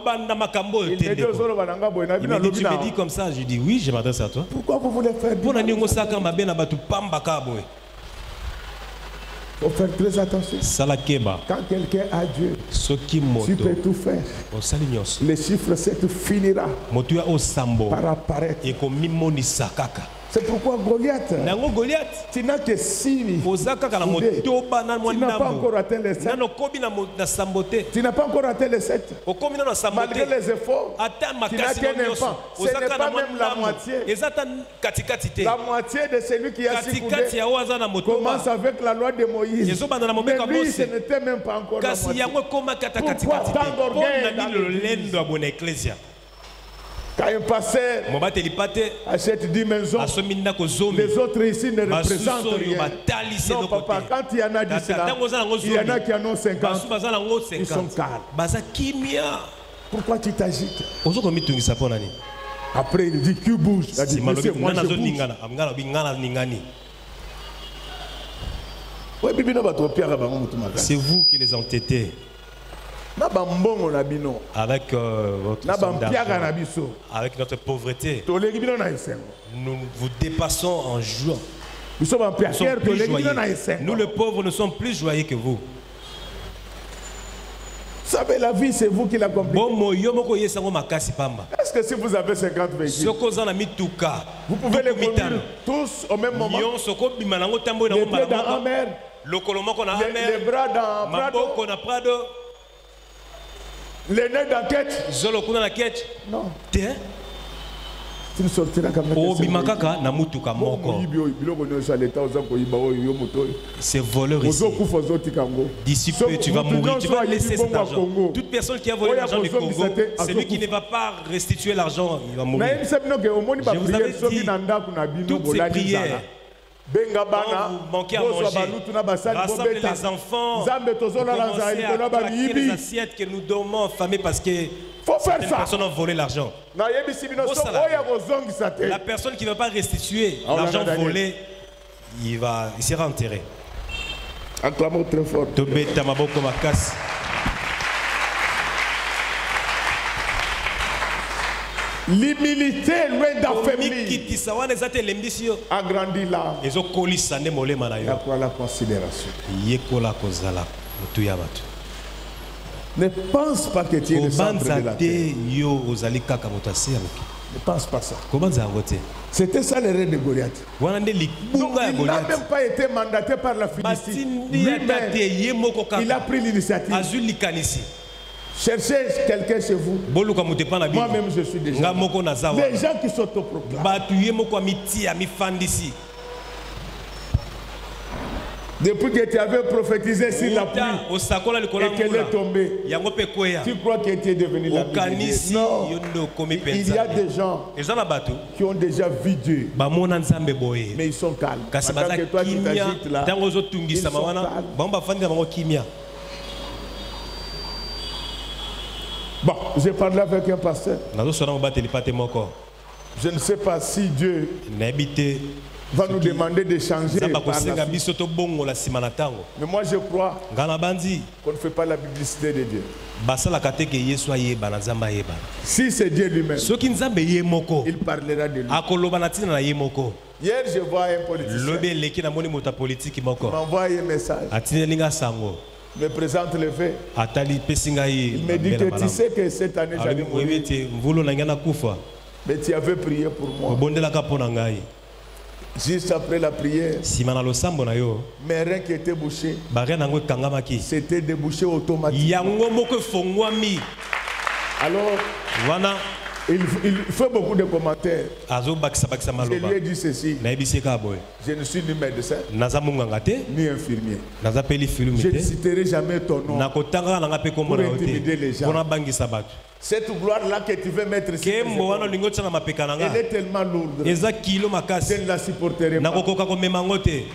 me dit, tu me dis comme ça. Je dis, oui, je m'adresse à toi. Pourquoi vous voulez faire du mal? Il faut faire très attention. Quand quelqu'un a Dieu, tu peux tout faire. Les chiffres 7 finira par apparaître. C'est pourquoi Goliath, tu n'as que 6 000. Tu n'as pas encore atteint les 7. Tu n'as pas encore atteint les 7. Malgré les efforts, tu n'as qu'un enfant. Ce n'est pas même la moitié. La moitié de celui qui a Sikoudé commence avec la loi de Moïse. Mais lui, ce n'était même pas encore la moitié. Pourquoi tant d'orgueil dans l'église? Quand un pasteur achète 10 maisons, les autres ici ne représentent rien. Non, papa, quand il y en a 10 là, il y en a qui en ont 50. Ils sont calmes. Pourquoi tu t'agites? Après, il dit qui bouge. Il dit, monsieur, moi je bouge. C'est vous qui les entêtez. Avec votre somme d'argent, avec notre pauvreté, nous vous dépassons en joie. Nous sommes plus joyeux. Nous, les pauvres, ne sommes plus joyeux que vous. Vous savez, la vie, c'est vous qui la compliquez. Est-ce que si vous avez 50 véhicules, vous pouvez les conduire tous au même moment? Les pieds dans la mer, les bras dans Prado, les nez dans Ketch. Non. Tu ne sortiras qu'avec ces voleurs ici. D'ici peu, tu vas mourir. Tu vas laisser cet argent. Toute personne qui a volé l'argent du Congo, celui qui ne va pas restituer l'argent, il va mourir. Je vous avais dit, toutes ces prières, quand vous manquez à manger, rassemblez les enfants, commencez à claquer les assiettes que nous donnons affamés parce que certaines personnes ont volé l'argent. La personne qui ne va pas restituer l'argent volé, il sera enterré. Acclamons très fort. L'humilité, loin d'affaiblir, agrandit l'âme. Il y a quoi la considération. Ne pense pas que tu es le centre de la terre. Ne pense pas ça. C'était ça l'erreur de Goliath. Donc, il n'a même pas été mandaté par la Philistie. Lui-même, il a pris l'initiative. Cherchez quelqu'un chez vous. Moi-même, je suis déjà. Des gens qui s'autoproclament. Depuis que tu avais prophétisé sur la pluie et qu'elle est tombée, tu crois que tu es devenu la pluie? Non. Il y a des gens qui ont déjà vu Dieu, mais ils sont calmes. Pendant que toi tu t'agites là, ils sont calmes. Bon, j'ai parlé avec un pasteur. Je ne sais pas si Dieu va nous demander de changer par la suite. Mais moi je crois qu'on ne fait pas la publicité de Dieu. Si c'est Dieu lui-même, il parlera de lui. Hier je vois un politicien, il m'envoie un message, me présente le fait. Il me dit que tu sais que cette année j'allais mourir, mais tu avais prié pour moi. Juste après la prière, mes reins qui étaient bouchés, c'était débouché automatiquement. Alors, Il fait beaucoup de commentaires. Je lui ai dit ceci. Je ne suis ni médecin, ni infirmier. Je ne citerai jamais ton nom pour intimider les gens. Cette gloire-là que tu veux mettre sur tes épaules, elle est tellement lourde. Je ne la supporterai pas.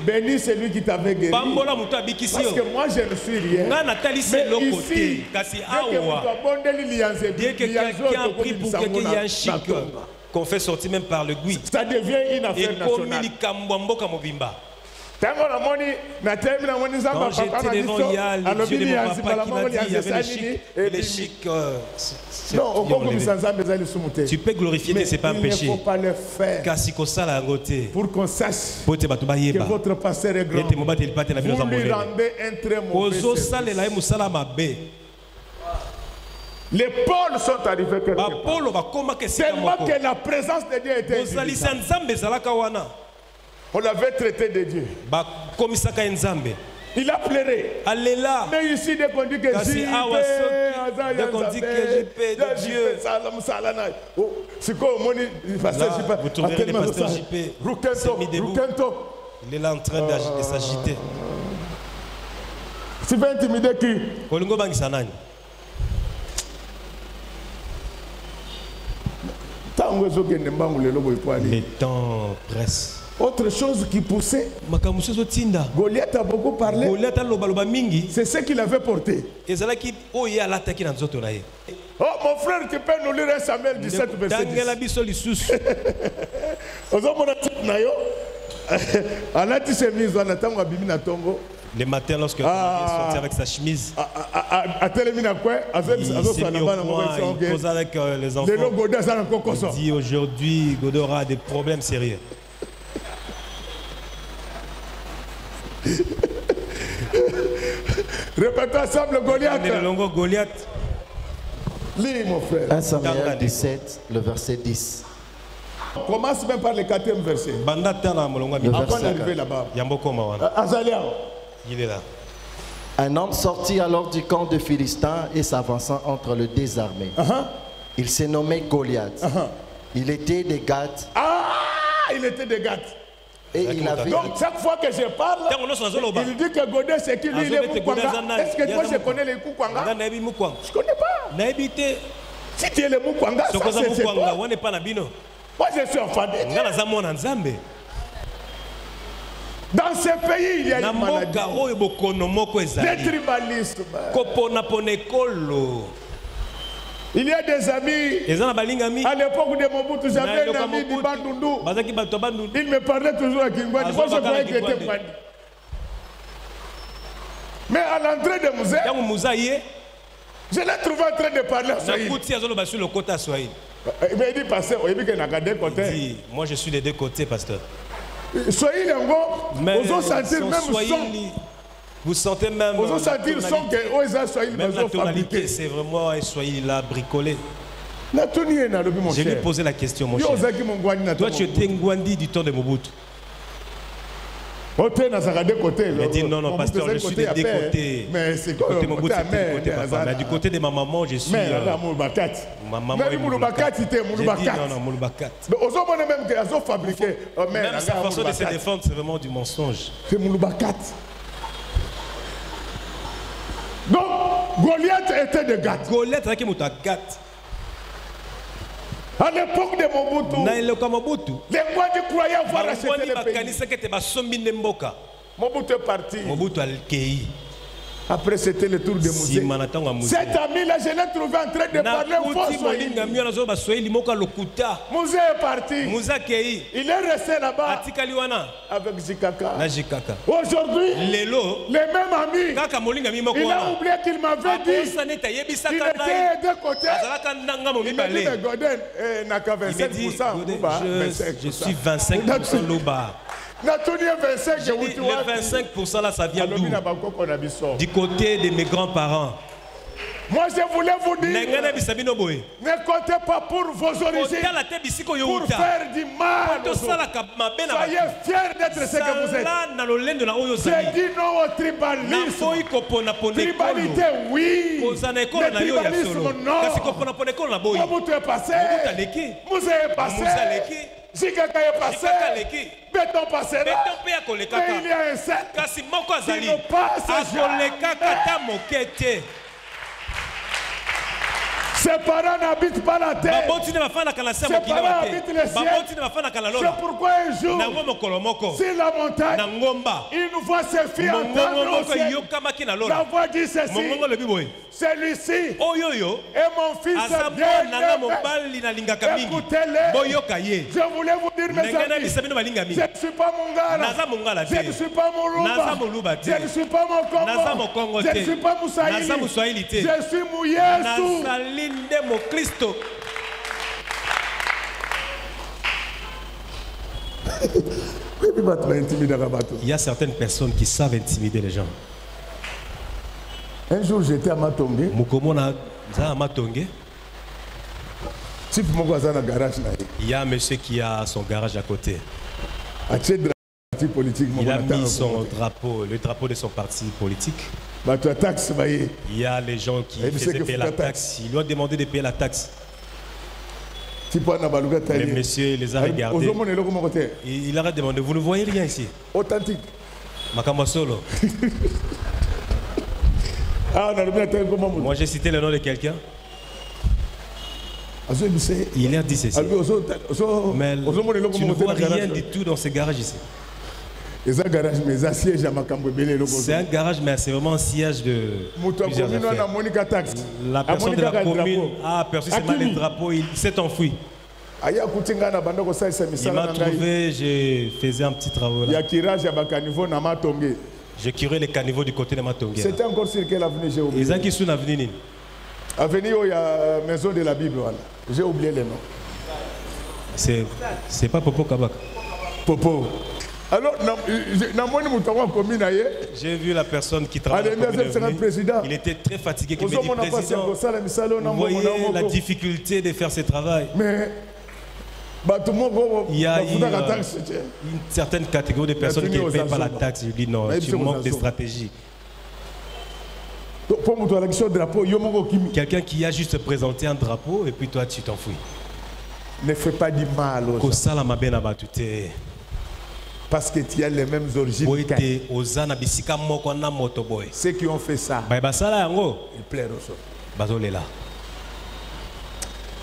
Bénis celui qui t'avait guéri. Parce que moi je ne suis rien. Mais ici, dès que quelqu'un a pris pour qu'il y ait un chic qu'on fait sortir même par le GUI, ça devient une affaire nationale. Quand j'étais devant, il y a le Dieu de mon papa qui m'a dit il y avait les chics. Tu peux glorifier, mais ce n'est pas un péché. Il ne faut pas le faire pour qu'on sache que votre pasteur est grand. Vous lui rendez un très mauvais service. Les pôles sont arrivés quelque part. Tellement que la présence de Dieu était indubitable. On l'avait traité de Dieu. Il a pleuré. Mais ici, dès qu'on dit que Dieu, vous trouverez le pasteur JP. Il est là en train de s'agiter. Tu veux intimider qui? Le temps presse. Autre chose qui poussait, Goliath a beaucoup parlé. C'est ce qu'il avait porté. Oh mon frère, tu peux nous lire 1 Samuel 17 verset 10. Le matin, lorsque il est sorti avec sa chemise, il s'est mis au point, il cause avec les enfants. Il dit aujourd'hui, Godot aura des problèmes sérieux. Répétons ensemble Goliath. Lis mon frère. 1 Samuel 17, le verset 10. On commence même par le 4e verset. Avant d'arriver là-bas. Il est là. Un homme sortit alors du camp de Philistins et s'avançant entre les deux armées. Il s'est nommé Goliath. Il était de Gath. Il était de Gath. Et il avait... Donc chaque fois que je parle, il dit que Godé c'est qui lui, il est Moukwanga. Est-ce que toi je connais les Moukwanga? Je ne connais pas. Si tu es le Moukwanga, ça c'est toi. Moi je suis enfant de Dieu. Dans ce pays, il y a une maladie. Le tribalisme. Il y a des amis. À l'époque de Mobutu, j'avais un ami du Bandundu. Il me parlait toujours à Kingwani. Moi, je croyais qu'il était Mwani. Mais à l'entrée de Mouzaïe, je l'ai trouvé en train de parler à Swahili. Il m'a dit, pasteur, il dit, moi je suis des deux côtés, pasteur. Swahili, vous sentir même son. Vous sentez même même la tonalité, c'est vraiment un Swahili là bricolé. Je lui ai posé la question, mon cher. Toi, tu étais Ngwandi du temps de Mobutu. Il a dit non, pasteur, je suis des deux côtés. Côté Mobutu, c'était côté papa. Mais du côté de ma maman, je suis. Ma maman est Moulubakat. J'ai dit non, Moulubakat. Même sa façon de se défendre, c'est vraiment du mensonge. C'est Moulubakat. Donc, Goliath était de Gath. Goliath était de Gath. À l'époque de Mobutu, les Ngwandi croyaient avoir acheté le pays. Mobutu est parti. Après, c'était le tour de Mouzé. Cet ami-là, je l'ai trouvé en train de parler faux Swahili. Mouzé est parti. Il est resté là-bas avec Zikaka. Aujourd'hui, les mêmes amis, il a oublié qu'il m'avait dit. Il était de côté. Il m'a dit, mais Godin, n'a qu'à 25%. Je suis 25% Louba. Le 25% là, ça vient d'où? Du côté de mes grands-parents. Moi je voulais vous dire, ne comptez pas pour vos origines, pour faire du mal. Soyez fiers d'être ce que vous êtes. J'ai dit non au tribalisme. Tribalité, oui. Mais tribalisme, non. Mobutu est passé. Moussa est passé. Zikaka est passé. Béton passé. Mais il y a un set qui ne passe jamais. Ses parents n'habitent pas la terre. Ses parents habitent les cieux. C'est pourquoi un jour, sur la montagne, une voix se fit entendre au ciel. La voix dit ceci: celui-ci est mon fils bien-aimé. Écoutez-le. Je voulais vous dire, mes amis, je ne suis pas Mongala, je ne suis pas Moluba, je ne suis pas Mokongo, je ne suis pas Moussaïli, je suis Mouyesu. Il y a certaines personnes qui savent intimider les gens. Un jour j'étais à Matongé. Il y a un monsieur qui a son garage à côté. Il a mis son drapeau, le drapeau de son parti politique. Il y a les gens qui faisaient payer la taxe. Il lui a demandé de payer la taxe. Le monsieur les a regardés. Il leur a demandé: vous ne voyez rien ici? Authentique. Makamba Solo. Moi j'ai cité le nom de quelqu'un. Il a dit ceci: mais tu ne vois rien du tout dans ce garage ici. C'est un garage, mais c'est vraiment un siège de plusieurs affaires. La personne de la commune a aperçu seulement les drapeaux, il s'est enfui. Il m'a trouvé, je faisais un petit travail là. J'ai curé les caniveaux du côté de Matongé. C'était encore sur quelle avenue? J'ai oublié. Les gens qui sont avenue. Avenue où il y a Maison de la Bible. J'ai oublié les noms. C'est pas Popo Kabak. Popo. Alors, j'ai vu la personne qui travaille. Il était très fatigué. Il me dit: président, vous voyez la difficulté de faire ce travail. Mais il y a une certaine catégorie de personnes qui ne payent pas la taxe. Je dis non, tu manques de stratégie. Quelqu'un qui a juste présenté un drapeau et puis toi tu t'enfuis. Ne fais pas du mal aux gens. Parce que tu as les mêmes origines. Ceux qui ont fait ça, ils plairent aux autres.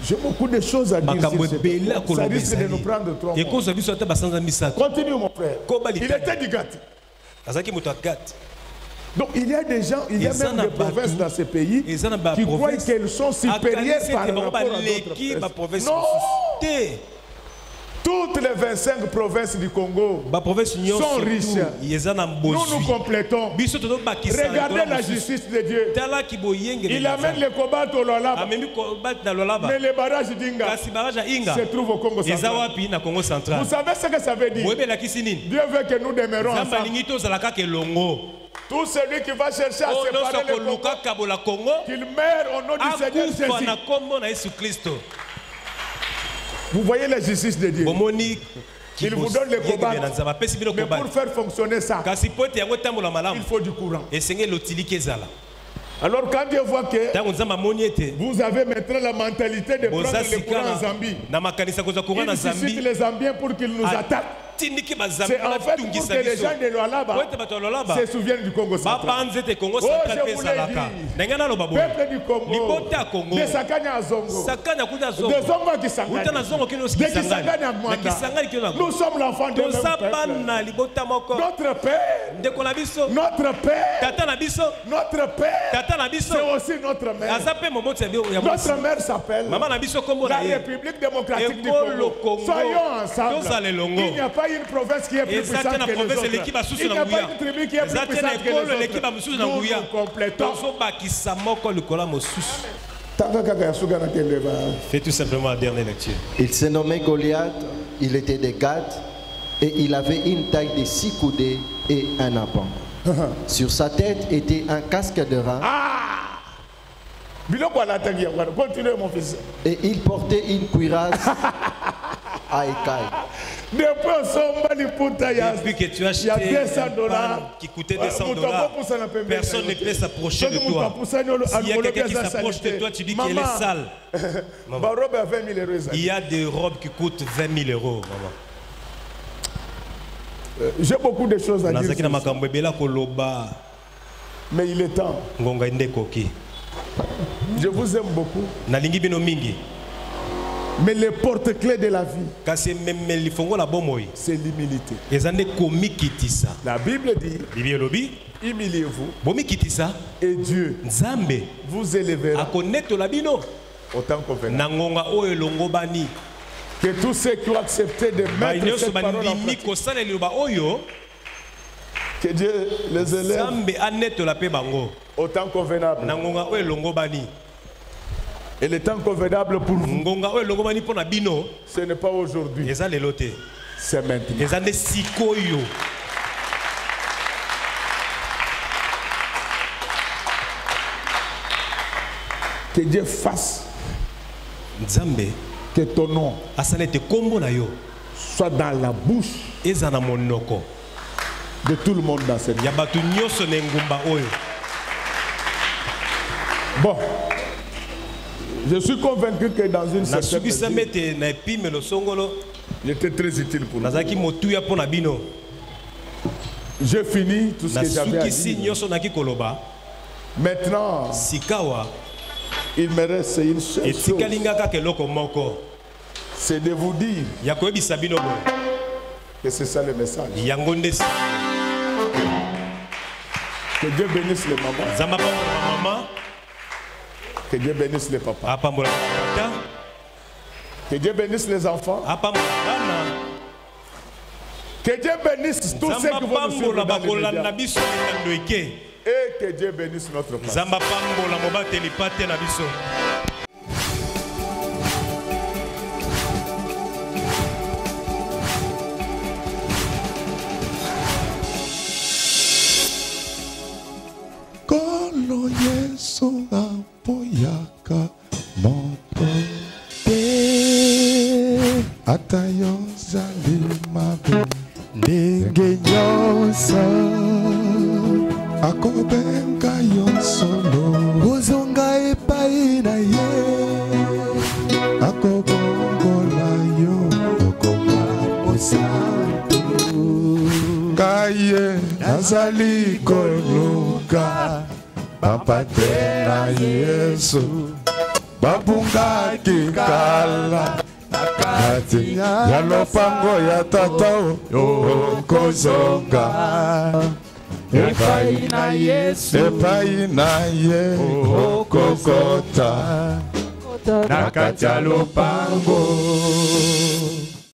J'ai beaucoup de choses à dire sur ce. Ça risque de nous prendre trop. Continue mon frère. Il était du Gat. Donc il y a des gens, il y a même des provinces dans ce pays qui croient qu'elles sont supérieures par rapport à d'autres provinces. Non! Toutes les 25 provinces du Congo sont riches. Nous nous complétons. Regardez la justice de Dieu. Il amène les cobalt au Lualaba. Mais les barrages d'Inga se trouvent au Congo central. Vous savez ce que ça veut dire? Dieu veut que nous demeurons ensemble. Tout celui qui va chercher à séparer le Congo, qu'il meurt au nom du Seigneur Jésus. Vous voyez la justice de Dieu. Il vous donne les combats. Mais pour faire fonctionner ça, il faut du courant. Alors quand Dieu voit que vous avez maintenant la mentalité de prendre le courant en Zambie, il suscite les Zambiens pour qu'ils nous attaquent. C'est en fait pour que les gens de Lualaba se souviennent du Congo central. Oh, je vous l'ai dit, peuple du Congo, de Sakanya à Zongo, de Zongo à Kisangani, de Kisangani à Mwanda, nous sommes l'enfant de notre peuple. Notre père, c'est aussi notre mère. Notre mère s'appelle la République démocratique du Congo. Soyons ensemble. Il n'y a pas une province qui est plus puissante que les autres. Il n'y a pas une tribu qui est plus puissante que les autres. Nous nous complétons. Fais tout simplement la dernière lecture. Il se nommait Goliath, il était de Gath et il avait une taille de 6 coudées et un arpent. Sur sa tête était un casque de rein. Continuez, mon fils. Et il portait une cuirasse à écailles. Depuis que tu as acheté un pan qui coûtait $200, personne ne peut s'approcher de toi. S'il y a quelqu'un qui s'approche de toi, tu dis qu'il est sale. Il y a des robes qui coûtent 20 000 €, maman. J'ai beaucoup de choses à dire. Mais il est temps. Je vous aime beaucoup. Mais les porte-clés de la vie, c'est l'humilité. La Bible dit, humiliez-vous et Dieu vous élèvera autant qu'on verra. Que tous ceux qui ont accepté de mettre cette parole en pratique, que Dieu les élève autant convenable. Et le temps convenable pour vous, ce n'est pas aujourd'hui, c'est maintenant. Que Dieu fasse que ton nom soit dans la bouche de tout le monde dans cette vie. Bon, je suis convaincu que dans une certaine mesure, j'étais très utile pour nous. J'ai fini tout ce que j'avais à dire. Maintenant, il me reste une seule chose. C'est de vous dire que c'est ça le message. Que Dieu bénisse les mamans. Que Dieu bénisse les papas. Que Dieu bénisse les enfants. Que Dieu bénisse tous ceux qui vont nous suivre dans les médias. Et que Dieu bénisse notre pasteur. Kolo Yesu apoyaka moto te atayo zali mabe ndenge nyonso akobenga yo solo ozonga epai na ye akobongola yo okoma mosantu kaye nazali koluka Papate na Yesu babungaki kala nakati ya lopango ya tata okozonga epai na ye okokota nakati ya lopango.